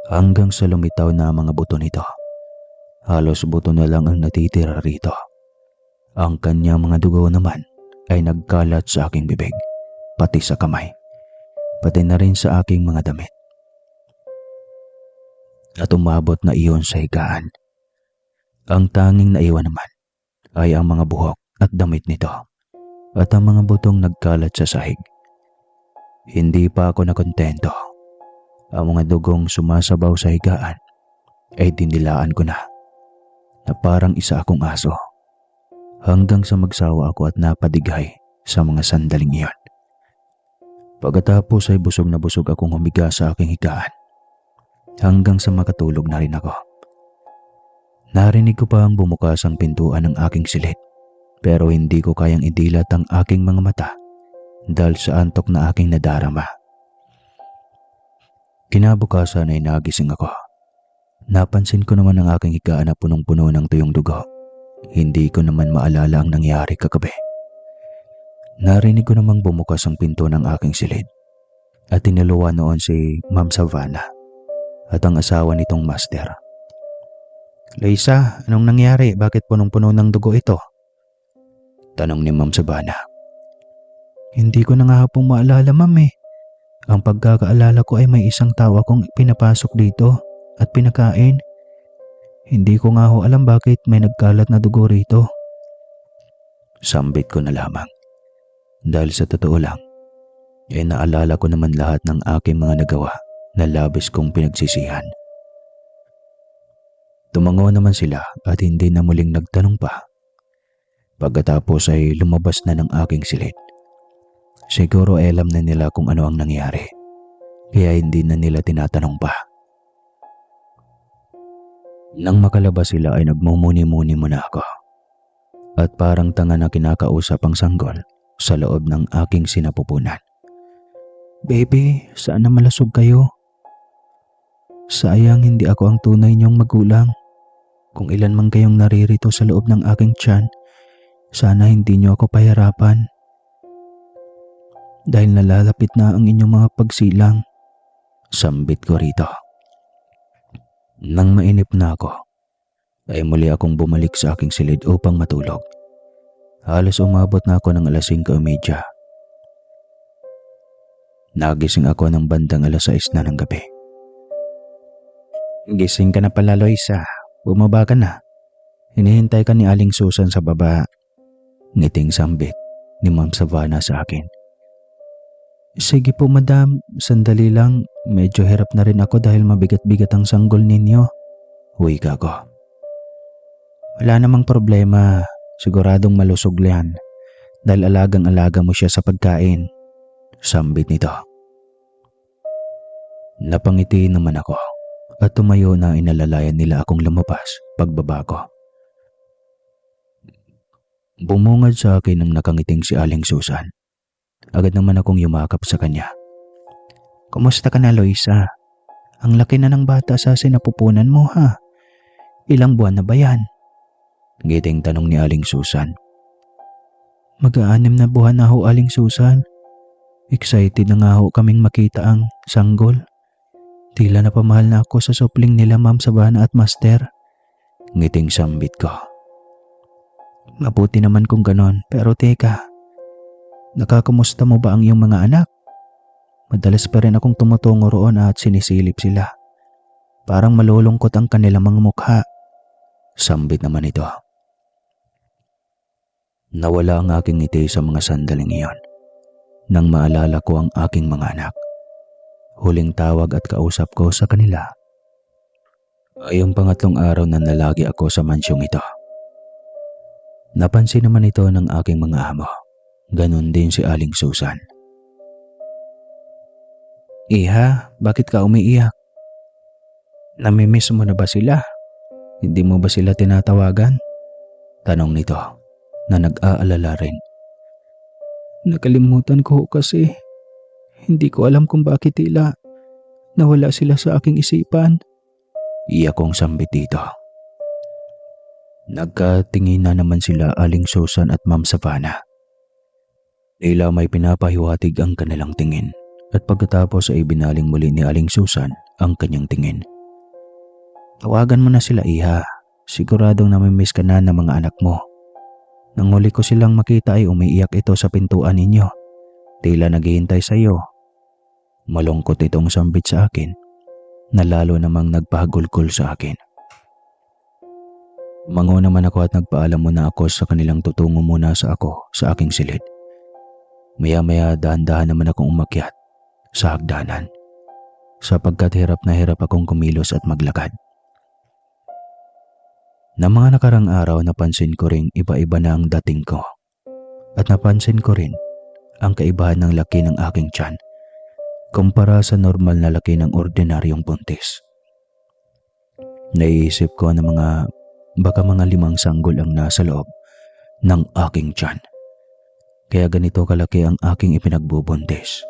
Hanggang sa lumitaw na ang mga buto nito. Halos buto na lang ang natitira rito. Ang kanyang mga dugo naman ay nagkalat sa aking bibig, pati sa kamay, pati na rin sa aking mga damit. At umabot na iyon sa higaan. Ang tanging naiwan naman ay ang mga buhok at damit nito at ang mga butong nagkalat sa sahig. Hindi pa ako nakontento. Ang mga dugong sumasabaw sa higaan ay dinilaan ko na parang isa akong aso hanggang sa magsawa ako at napadigay sa mga sandaling iyon. Pagkatapos ay busog na busog akong humiga sa aking higaan hanggang sa makatulog na rin ako. Narinig ko pa ang bumukas ang pintuan ng aking silid pero hindi ko kayang idilat ang aking mga mata dahil sa antok na aking nadarama. Kinabukasan ay nagising ako. Napansin ko naman ang aking higaan na punong-puno ng tuyong dugo. Hindi ko naman maalala ang nangyari kagabi. Narinig ko namang bumukas ang pinto ng aking silid at tinuluan noon si Ma'am Savannah at ang asawa nitong Master. "Loisa, anong nangyari? Bakit punong-puno ng dugo ito?" tanong ni Ma'am Savannah. "Hindi ko na nga pong maalala, ma'am eh. Ang pagkakaalala ko ay may isang tao akong pinapasok dito at pinakain. Hindi ko nga ho alam bakit may nagkalat na dugo rito." Sambit ko na lamang. Dahil sa totoo lang, ay naalala ko naman lahat ng aking mga nagawa na labis kong pinagsisihan. Tumango naman sila at hindi na muling nagtanong pa. Pagkatapos ay lumabas na ng aking silid. Siguro alam na nila kung ano ang nangyari, kaya hindi na nila tinatanong pa. Nang makalabas sila ay nagmumuni-muni muna ako at parang tanga na kinakausap ang sanggol sa loob ng aking sinapupunan. "Baby, sana malasog kayo. Sayang hindi ako ang tunay niyong magulang. Kung ilan man kayong naririto sa loob ng aking tiyan, sana hindi niyo ako pahirapan. Dahil nalalapit na ang inyong mga pagsilang." Sambit ko rito. Nang mainip na ako, ay muli akong bumalik sa aking silid upang matulog. Halos umabot na ako ng 5:30. Nagising ako ng bandang 6:00 na ng gabi. "Gising ka na pala, Loisa. Bumaba ka na. Hinihintay ka ni Aling Susan sa baba." Ngiting sambit ni Ma'am Savannah sa akin. "Sige po, madam. Sandali lang. Medyo hirap na rin ako dahil mabigat-bigat ang sanggol ninyo." Wika ko. "Wala namang problema. Siguradong malusog yan dahil alagang-alaga mo siya sa pagkain." Sambit nito. Napangiti naman ako at tumayo na inalalayan nila akong lumabas pagbaba ko. Bumungad sa akin ang nakangiting si Aling Susan. Agad naman akong yumakap sa kanya. "Kumusta ka na, Loisa? Ang laki na ng bata sa sinapupunan mo, ha? Ilang buwan na ba yan?" Ngiting tanong ni Aling Susan. "Mag-6 na buwan na ho, Aling Susan. Excited na nga ho kaming makita ang sanggol. Tila napamahal na ako sa supling nila Ma'am Savannah at Master." Ngiting sambit ko. "Mabuti naman kung ganon, pero teka, nakakamusta mo ba ang iyong mga anak? Madalas pa rin akong tumutungo roon at sinisilip sila. Parang malulungkot ang kanilang mga mukha." Sambit naman ito. Nawala ang aking ngiti sa mga sandaling iyon nang maalala ko ang aking mga anak. Huling tawag at kausap ko sa kanila ay ang pangatlong araw na nalagi ako sa mansyong ito. Napansin naman ito ng aking mga amo. Ganon din si Aling Susan. "Iha, bakit ka umiiyak? Namimiss mo na ba sila? Hindi mo ba sila tinatawagan?" Tanong nito na nag-aalala rin. "Nakalimutan ko kasi. Hindi ko alam kung bakit tila nawala sila sa aking isipan." Iyak kong sambit dito. Nagkatingin na naman sila Aling Susan at Ma'am Savannah. Tila may pinapahiwatig ang kanilang tingin at pagkatapos ay binaling muli ni Aling Susan ang kanyang tingin. "Tawagan mo na sila, iha. Siguradong namimiss ka na ng mga anak mo. Nang huli ko silang makita ay umiiyak ito sa pintuan ninyo. Tila naghihintay sa iyo." Malungkot itong sambit sa akin na lalo namang nagpahagulgol sa akin. Mango naman ako at nagpaalam muna ako sa kanilang tutungo muna sa aking silid. Maya-maya dahan-dahan naman akong umakyat sa hagdanan sapagkat hirap na hirap akong kumilos at maglakad. Na mga nakarang araw napansin ko ring iba-iba na ang dating ko. at napansin ko rin ang kaibahan ng laki ng aking tiyan kumpara sa normal na laki ng ordinaryong buntis. Naiisip ko na baka mga 5 sanggol ang nasa loob ng aking tiyan. Kaya ganito kalaki ang aking ipinagbubuntis.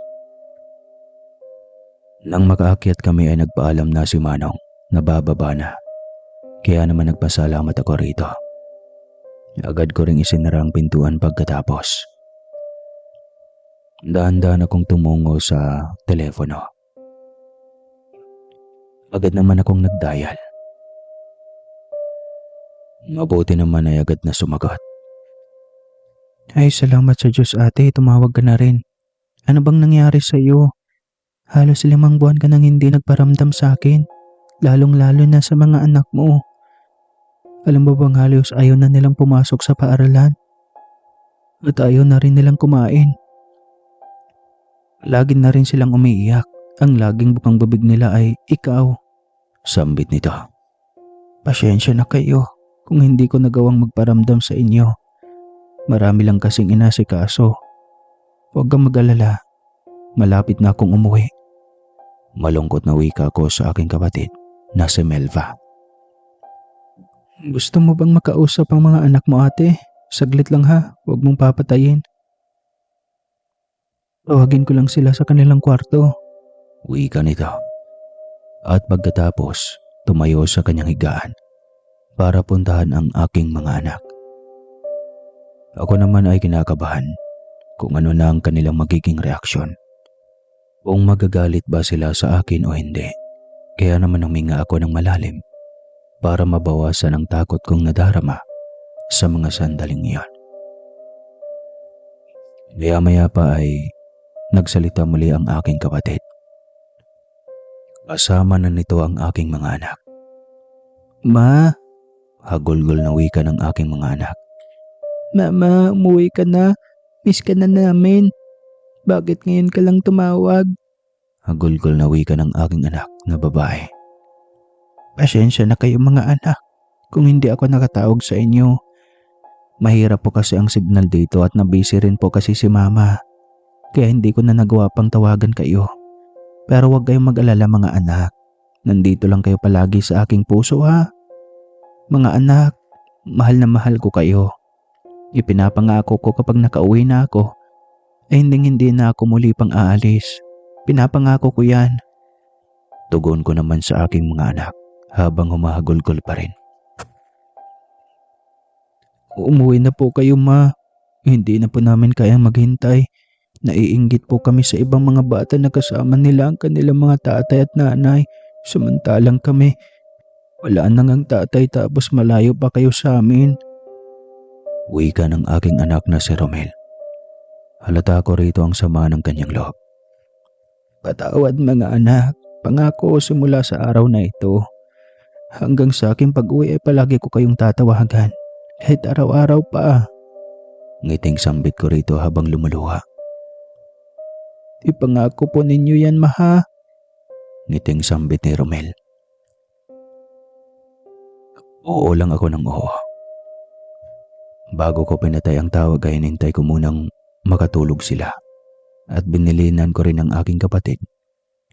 Nang makaakyat kami ay nagpaalam na si Manong na bababa na. Kaya naman nagpasalamat ako rito. Agad ko ring isinara ang pintuan pagkatapos. Dahan-dahan akong tumungo sa telepono. Agad naman akong nagdial. Mabuti naman ay agad na sumagot. Ay, salamat sa Diyos ate, tumawag ka na rin. Ano bang nangyari sa iyo? Halos 5 buwan ka nang hindi nagparamdam sa akin, lalong-lalo na sa mga anak mo. Alam mo bang halos ayaw na nilang pumasok sa paaralan? At ayaw na rin nilang kumain. Lagi na rin silang umiiyak. Ang laging bukang bibig nila ay ikaw. Sambit nito. Pasensya na kayo kung hindi ko nagawang magparamdam sa inyo. Marami lang kasing inasikaso. Huwag kang mag-alala. Malapit na akong umuwi. Malungkot na wika ko sa aking kapatid na si Melva. Gusto mo bang makausap ang mga anak mo ate? Saglit lang ha, huwag mong papatayin. Tawagin ko lang sila sa kanilang kwarto. Wika nito. At pagkatapos, tumayo sa kanyang higaan para puntahan ang aking mga anak. Ako naman ay kinakabahan kung ano na ang kanilang magiging reaksyon. Kung magagalit ba sila sa akin o hindi. Kaya naman huminga ako ng malalim para mabawasan ang takot kong nadarama sa mga sandaling iyon. Maya-maya pa ay nagsalita muli ang aking kapatid. Kasama na nito ang aking mga anak. Ma, hagulgol na wika ng aking mga anak. Mama, umuwi ka na. Miss ka na namin. Bakit ngayon ka lang tumawag? Hagulgol na wika ng aking anak na babae. Pasensya na kayo mga anak kung hindi ako nakatawag sa inyo. Mahirap po kasi ang signal dito at nabisi rin po kasi si mama. Kaya hindi ko na nagawa pang tawagan kayo. Pero huwag kayong mag-alala mga anak. Nandito lang kayo palagi sa aking puso ha. Mga anak, mahal na mahal ko kayo. Ipinapangako ko kapag nakauwi na ako, ay hindi na ako muli pang aalis. Pinapangako ko yan. Tugon ko naman sa aking mga anak habang humahagulgol pa rin. Umuwi na po kayo ma. Hindi na po namin kayang maghintay. Naiinggit po kami sa ibang mga bata na kasama nila ang kanilang mga tatay at nanay. Samantalang kami, wala na ngang tatay tapos malayo pa kayo sa amin. Wika ng aking anak na si Romel. Halata ko rito ang sama ng kanyang loob. Patawad mga anak, pangako simula sa araw na ito. Hanggang sa aking pag-uwi ay palagi ko kayong tatawagan. Kahit araw-araw pa. Ngiting sambit ko rito habang lumuluha. Ipangako po ninyo yan maha. Ngiting sambit ni Romel. Oo lang ako ng oo. Bago ko pinatay ang tawag ay hinintay ko munang makatulog sila at binilinan ko rin ang aking kapatid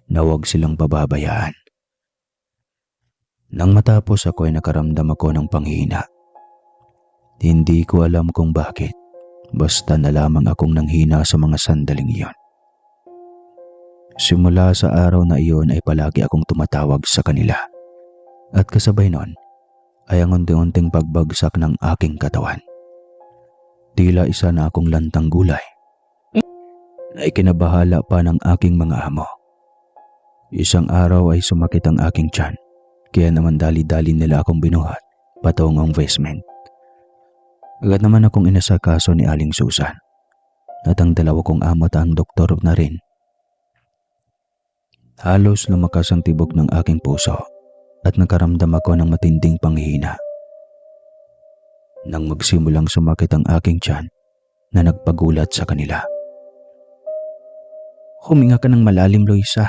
na huwag silang pababayaan. Nang matapos ako ay nakaramdam ako ng panghina. Hindi ko alam kung bakit, basta na lamang akong nanghina sa mga sandaling iyon. Simula sa araw na iyon ay palagi akong tumatawag sa kanila at kasabay nun ay ang unti-unting pagbagsak ng aking katawan. Tila isa na akong lantang gulay na ikinabahala pa ng aking mga amo. Isang araw ay sumakit ang aking tiyan, kaya naman dali-dali nila akong binuhat patungong basement. Agad naman akong inasakaso ni Aling Susan at ang dalawa kong amo at ang doktor na rin. Halos lumakas ang tibok ng aking puso at nakaramdam ako ng matinding panghihina. Nang magsimulang sumakit ang aking tiyan na nagpagulat sa kanila. Huminga ka ng malalim, Loisa.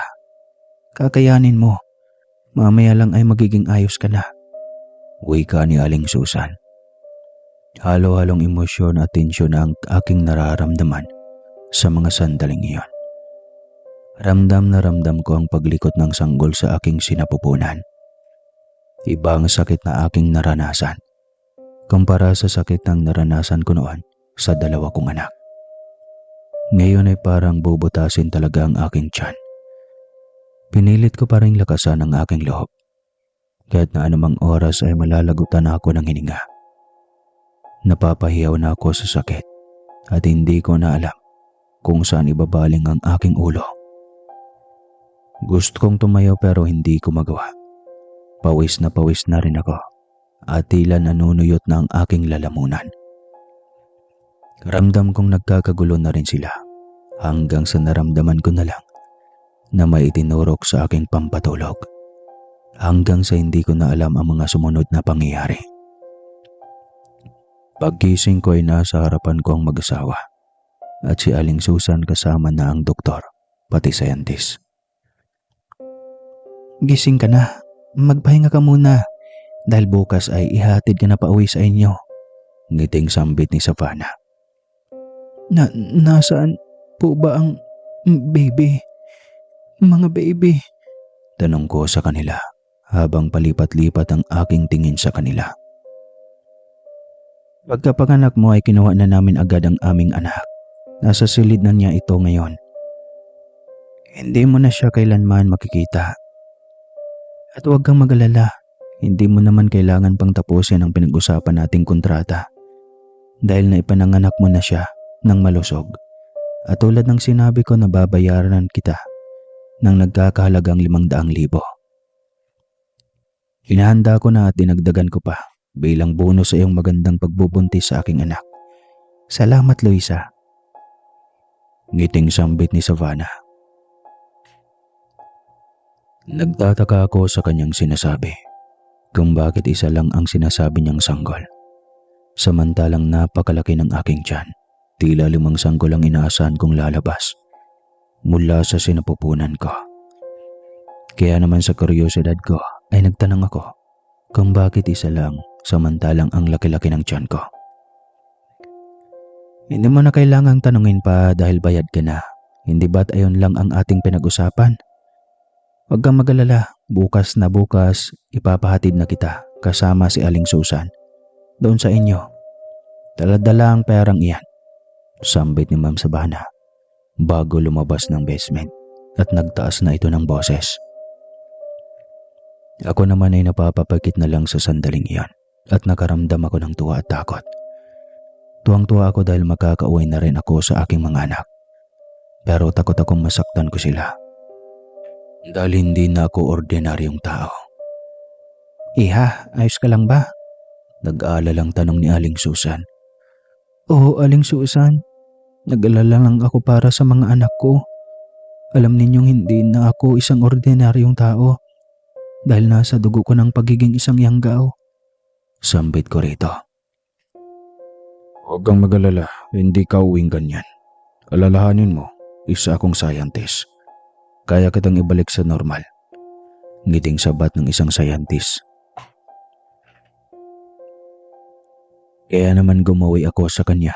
Kakayanin mo. Mamaya lang ay magiging ayos ka na. Wika ni Aling Susan. Halo-halong emosyon at tensyon ang aking nararamdaman sa mga sandaling iyon. Ramdam na ramdam ko ang paglikot ng sanggol sa aking sinapupunan. Ibang sakit na aking naranasan kumpara sa sakit ng naranasan ko noon sa dalawa kong anak. Ngayon ay parang bubutasin talaga ang aking tiyan. Pinilit ko pa rin lakasan ang aking loob. Kahit na anumang oras ay malalagutan ako ng hininga. Napapahiyaw na ako sa sakit at hindi ko na alam kung saan ibabaling ang aking ulo. Gusto kong tumayo pero hindi ko magawa. Pawis na rin ako at tila nanunuyot na ang aking lalamunan. Ramdam kong nagkakagulo na rin sila hanggang sa naramdaman ko na lang na may itinurok sa aking pampatulog. Hanggang sa hindi ko na alam ang mga sumunod na pangyayari. Paggising ko ay nasa harapan ko ang mag-asawa at si Aling Susan kasama na ang doktor pati scientist. Gising ka na, magpahinga ka muna dahil bukas ay ihatid ka na pauwi sa inyo. Ngiting sambit ni Savannah. Nasaan po ba ang baby? Mga baby? Tanong ko sa kanila habang palipat-lipat ang aking tingin sa kanila. Pagkapanganak mo ay kinuha na namin agad ang aming anak. Nasa silid na niya ito ngayon. Hindi mo na siya kailanman makikita. At huwag kang mag-alala, hindi mo naman kailangan pang tapusin ang pinag-usapan nating kontrata. Dahil na ipananganak mo na siya ng malusog. At tulad ng sinabi ko na babayaran kita ng nagkakahalagang 500,000. Hinahanda ko na at dinagdagan ko pa bilang bonus sa iyong magandang pagbubuntis sa aking anak. Salamat, Luisa. Ngiting sambit ni Savannah. Nagtataka ako sa kanyang sinasabi kung bakit isa lang ang sinasabi niyang sanggol. Samantalang napakalaki ng aking tiyan, tila 5 sanggol ang inaasahan kong lalabas mula sa sinapupunan ko. Kaya naman sa kuryosidad ko ay nagtanong ako kung bakit isa lang samantalang ang laki-laki ng tiyan ko. Hindi mo na kailangang tanungin pa dahil bayad ka na. Hindi ba't ayon lang ang ating pinag-usapan? Huwag kang mag-alala, bukas na bukas ipapahatid na kita kasama si Aling Susan doon sa inyo. Dala-dala ang perang iyan, sambit ni Ma'am Savannah bago lumabas ng basement at nagtaas na ito ng boses. Ako naman ay napapapagit na lang sa sandaling iyon at nakaramdam ako ng tuwa at takot. Tuwang-tuwa ako dahil makakauwi na rin ako sa aking mga anak. Pero takot akong masaktan ko sila. Dahil hindi na ako ordinaryong tao. Iha, ayos ka lang ba? Nag-aalalang tanong ni Aling Susan. Oo, Aling Susan. Nag-alala lang ako para sa mga anak ko. Alam ninyong hindi na ako isang ordinaryong tao dahil nasa dugo ko ng pagiging isang yanggaw. Sambit ko rito. Huwag kang mag-alala, hindi ka uwing ganyan. Alalahanin mo, isa akong scientist. Kaya kitang ibalik sa normal. Ngiting sabat ng isang scientist. Kaya naman gumawi ako sa kanya.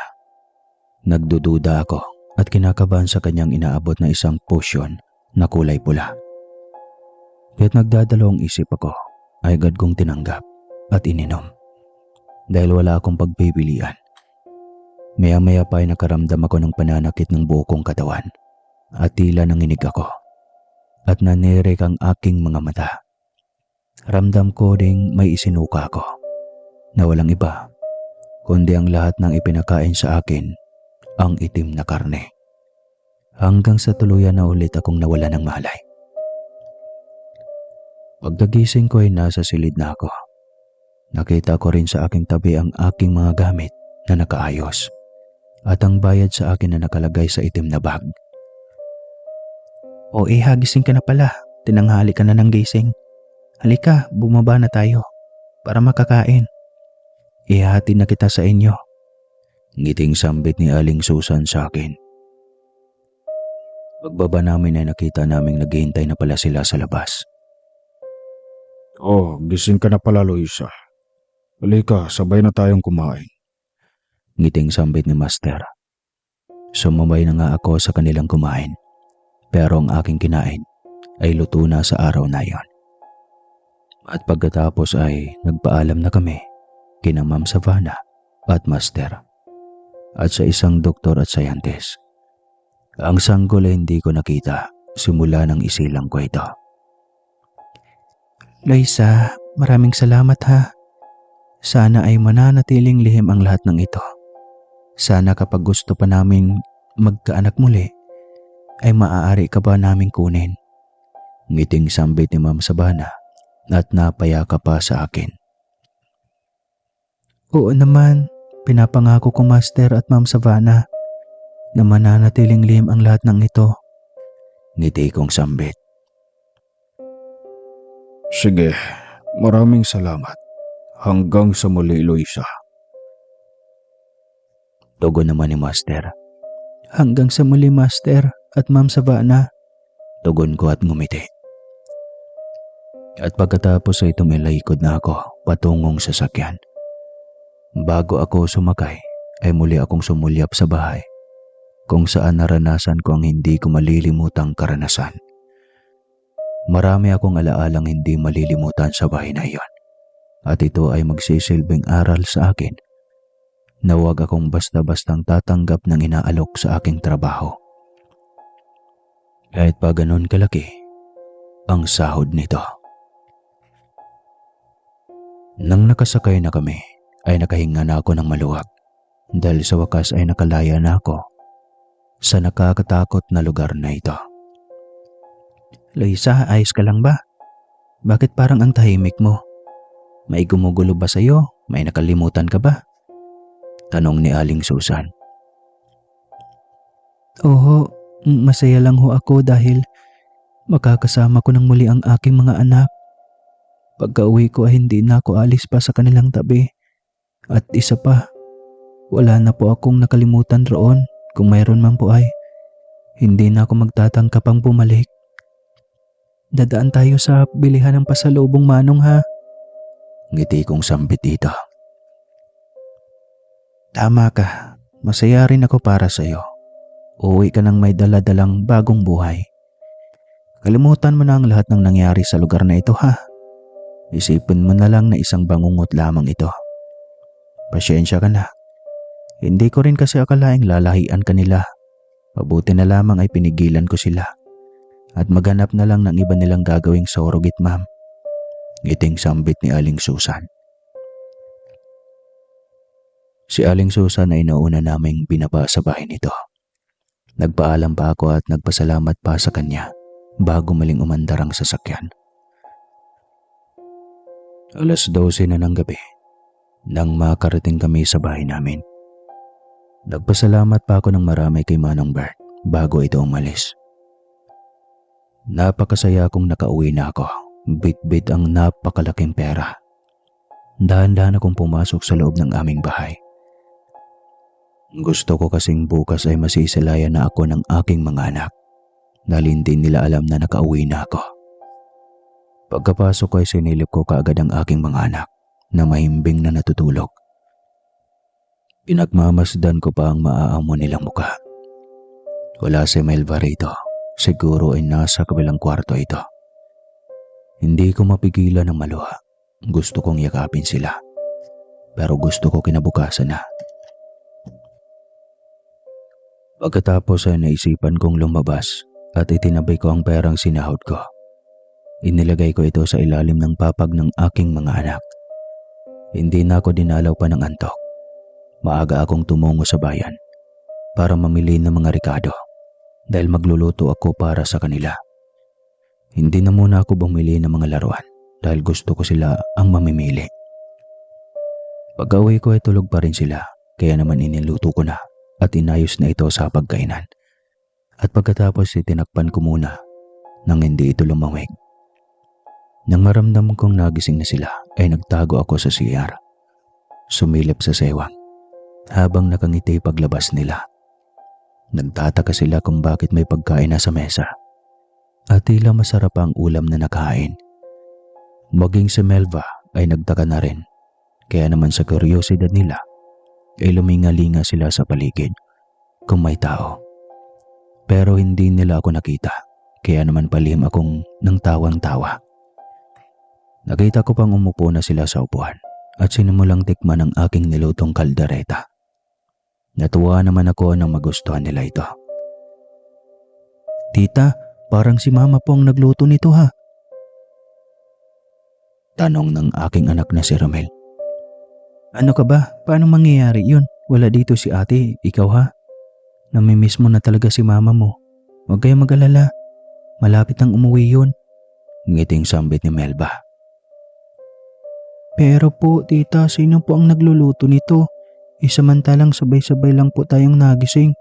Nagdududa ako at kinakabahan sa kanyang inaabot na isang potion na kulay pula. Kaya't nagdadalawang isip ako ay agad kong tinanggap at ininom. Dahil wala akong pagpipilian. Maya-maya pa ay nakaramdam ako ng pananakit ng buo kong katawan at tila nanginig ako at nanirik ang aking mga mata. Ramdam ko ding may isinuka ako na walang iba kundi ang lahat ng ipinakain sa akin ang itim na karne. Hanggang sa tuluyan na ulit akong nawala ng malay. Pagkagising ko ay nasa silid na ako. Nakita ko rin sa aking tabi ang aking mga gamit na nakaayos at ang bayad sa akin na nakalagay sa itim na bag. O gising ka na pala. Tinanghali ka na ng gising. Halika, bumaba na tayo para makakain. Ihahatid na kita sa inyo. Ngiting sambit ni Aling Susan sa akin. Pagbaba namin ay nakita naming naghihintay na pala sila sa labas. Oh, gising ka na pala, Luisa. Halika, sabay na tayong kumain. Ngiting sambit ni Master. Sumabay na nga ako sa kanilang kumain, pero ang aking kinain ay luto na sa araw na yon. At pagkatapos ay nagpaalam na kami kina Ma'am Savannah at Master at sa isang doktor at scientist. Ang sanggol ay hindi ko nakita simula nang isilang ko ito. Loisa, maraming salamat ha. Sana ay mananatiling lihim ang lahat ng ito. Sana kapag gusto pa namin magkaanak muli, ay maaari ka ba naming kunin? Ngiting sambit ni Ma'am Savannah at napayaka pa sa akin. Oo naman, pinapangako ko Master at Ma'am Savannah na mananatiling lihim ang lahat ng ito. Ngiti kong sambit. Sige, maraming salamat. Hanggang sa muli, Loisa. Tugon naman ni Master. Hanggang sa muli Master at Ma'am Savannah. Tugon ko at ngumiti. At pagkatapos ay tumilaykod na ako patungong sasakyan. Bago ako sumakay ay muli akong sumulyap sa bahay kung saan naranasan ko ang hindi ko malilimutang karanasan. Marami akong alaalang hindi malilimutan sa bahay na iyon at ito ay magsisilbing aral sa akin na huwag akong basta-bastang tatanggap ng inaalok sa aking trabaho. Kahit pa ganon kalaki ang sahod nito. Nang nakasakay na kami, ay nakahinga na ako ng maluwag dahil sa wakas ay nakalaya na ako sa nakakatakot na lugar na ito. Loisa, ayos ka lang ba? Bakit parang ang tahimik mo? May gumugulo ba sa'yo? May nakalimutan ka ba? Tanong ni Aling Susan. Oo, masaya lang ho ako dahil makakasama ko ng muli ang aking mga anak. Pagka-uwi ko ay hindi na ako alis pa sa kanilang tabi. At isa pa, wala na po akong nakalimutan roon. Kung mayroon man po ay, hindi na ako magtatangka pang bumalik. Dadaan tayo sa bilihan ng pasalubong manong ha. Ngiti kong sambit dito. Tama ka, masaya rin ako para sa iyo. Uuwi ka ng may daladalang bagong buhay. Kalimutan mo na ang lahat ng nangyari sa lugar na ito ha. Isipin mo na lang na isang bangungot lamang ito. Pasyensya ka na. Hindi ko rin kasi akalaing lalahian ka nila. Mabuti na lamang ay pinigilan ko sila. At maghanap na lang ng iba nilang gagawing surrogate ma'am. Ngiting sambit ni Aling Susan. Si Aling Susan ay nauna naming binaba sa bahay nito. Nagpaalam pa ako at nagpasalamat pa sa kanya bago maling umandar ang sasakyan. 12:00 na ng gabi nang makarating kami sa bahay namin. Nagpasalamat pa ako ng marami kay Manong Bert bago ito umalis. Napakasaya kong nakauwi na ako. Bit-bit ang napakalaking pera. Dahan-dahan akong pumasok sa loob ng aming bahay. Gusto ko kasing bukas ay masisilayan na ako ng aking mga anak dahil hindi nila alam na nakauwi na ako. Pagkapasok ko ay sinilip ko kaagad ang aking mga anak na mahimbing na natutulog. Pinagmamasdan ko pa ang maaamo nilang mukha. Wala si Melva rito. Siguro ay nasa kabilang kwarto ito. Hindi ko mapigilan ng maluha. Gusto kong yakapin sila. Pero gusto ko kinabukasan na. Pagkatapos ay naisipan kong lumabas at itinabay ko ang perang sinahod ko. Inilagay ko ito sa ilalim ng papag ng aking mga anak. Hindi na ako dinalaw pa ng antok. Maaga akong tumungo sa bayan para mamili ng mga rekado dahil magluluto ako para sa kanila. Hindi na muna ako bumili ng mga laruan dahil gusto ko sila ang mamimili. Pag-uwi ko ay tulog pa rin sila kaya naman iniluto ko na at inayos na ito sa pagkainan. At pagkatapos itinakpan ko muna nang hindi ito lumawig. Nang maramdam kong nagising na sila ay nagtago ako sa CR. Sumilip sa sewang habang nakangiti paglabas nila. Nagtataka sila kung bakit may pagkain na sa mesa at tila masarap ang ulam na nakain. Maging si Melva ay nagtaka na rin, kaya naman sa kuryosidad nila ay luminga-linga sila sa paligid kung may tao. Pero hindi nila ako nakita, kaya naman palihim akong nang tawang-tawa. Nakita ko pang umupo na sila sa upuan at sinimulang tikman ang aking nilutong kaldereta. Natuwa naman ako nang magustuhan nila ito. "Tita, parang si Mama po ang nagluto nito ha?" Tanong ng aking anak na si Romel. "Ano ka ba? Paano mangyayari yun? Wala dito si ate, ikaw ha? Namimiss mo na talaga si Mama mo. Huwag kayong mag-alala. Malapit nang umuwi yun." Ngiting sambit ni Melba. "Pero po tita, sino po ang nagluluto nito? Samantalang sabay-sabay lang po tayong nagising."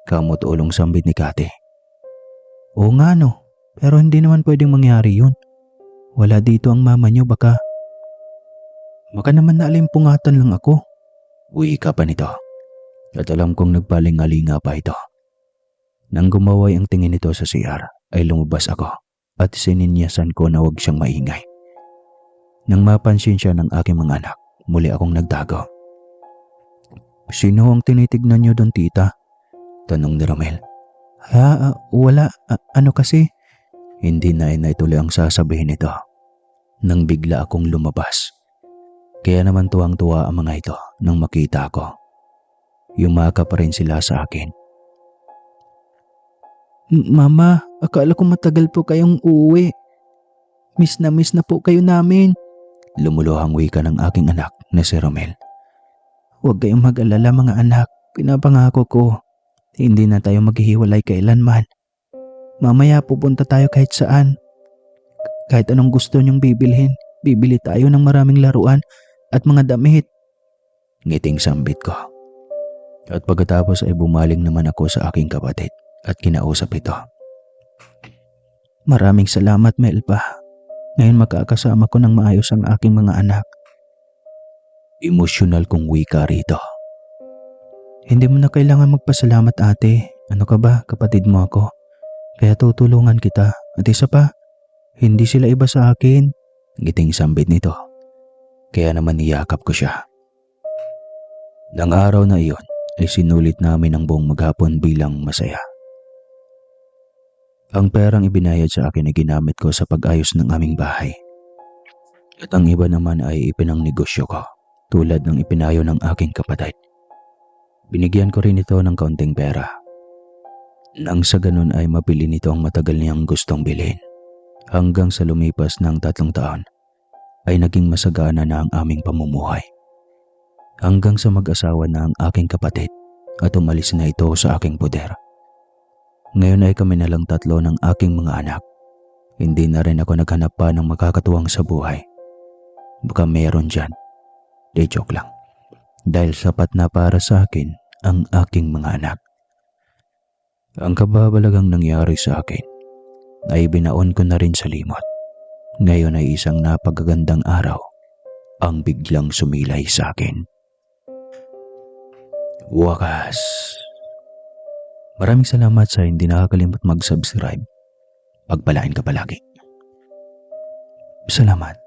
Kamot ulong sambit ni Kate. "Oo nga no, pero hindi naman pwedeng mangyari yun. Wala dito ang mama niyo, baka naman naalimpungatan lang ako." Uwi ka pa nito. At alam kong nagpalingalinga pa ito. Nang gumaway ang tingin nito sa CR, ay lumabas ako at sininyasan ko na huwag siyang maingay. Nang mapansin siya ng aking mga anak, muli akong nagtago. "Sino ang tinitignan niyo doon, tita?" Tanong ni Romel. Wala. Ano kasi?" Hindi na ituloy ang sasabihin nito. Nang bigla akong lumabas. Kaya naman tuwang-tuwa ang mga ito nang makita ako. Yumakap pa rin sila sa akin. "Mama, akala ko matagal po kayong uuwi. Miss na po kayo namin." Lumuluhang wika ng aking anak na si Romel. "Huwag kayong mag-alala mga anak. Pinapangako ko, hindi na tayo maghihiwalay kailanman. Mamaya pupunta tayo kahit saan. Kahit anong gusto niyong bibilhin, bibili tayo ng maraming laruan at mga damit." Ngiting sambit ko. At pagkatapos ay bumaling naman ako sa aking kapatid at kinausap ito. "Maraming salamat, Melba. Ngayon makakasama ko ng maayos ang aking mga anak." Emosyonal kong wika rito. "Hindi mo na kailangan magpasalamat, ate. Ano ka ba, kapatid mo ako. Kaya tutulungan kita. At isa pa, hindi sila iba sa akin." Ngiting sambit nito. Kaya naman niyakap ko siya. Nang araw na iyon ay sinulit namin ang buong maghapon bilang masaya. Ang perang ibinayad sa akin ay ginamit ko sa pag-ayos ng aming bahay. At ang iba naman ay ipinangnegosyo ko, tulad ng ipinayo ng aking kapatid. Binigyan ko rin ito ng kaunting pera. Nang sa ganun ay mabili nito ang matagal niyang gustong bilhin. Hanggang sa lumipas ng 3 taon ay naging masagana na ang aming pamumuhay. Hanggang sa mag-asawa na ang aking kapatid at umalis na ito sa aking poder. Ngayon ay kami na lang 3 ng aking mga anak. Hindi na rin ako naghanap pa ng makakatuwang sa buhay. Baka meron dyan. Joke lang. Dahil sapat na para sa akin ang aking mga anak. Ang kababalagang nangyari sa akin ay binaon ko na rin sa limot. Ngayon ay isang napagagandang araw ang biglang sumilay sa akin. Wakas. Maraming salamat sa hindi nakakalimot mag-subscribe. Pagpalain ka palagi. Salamat.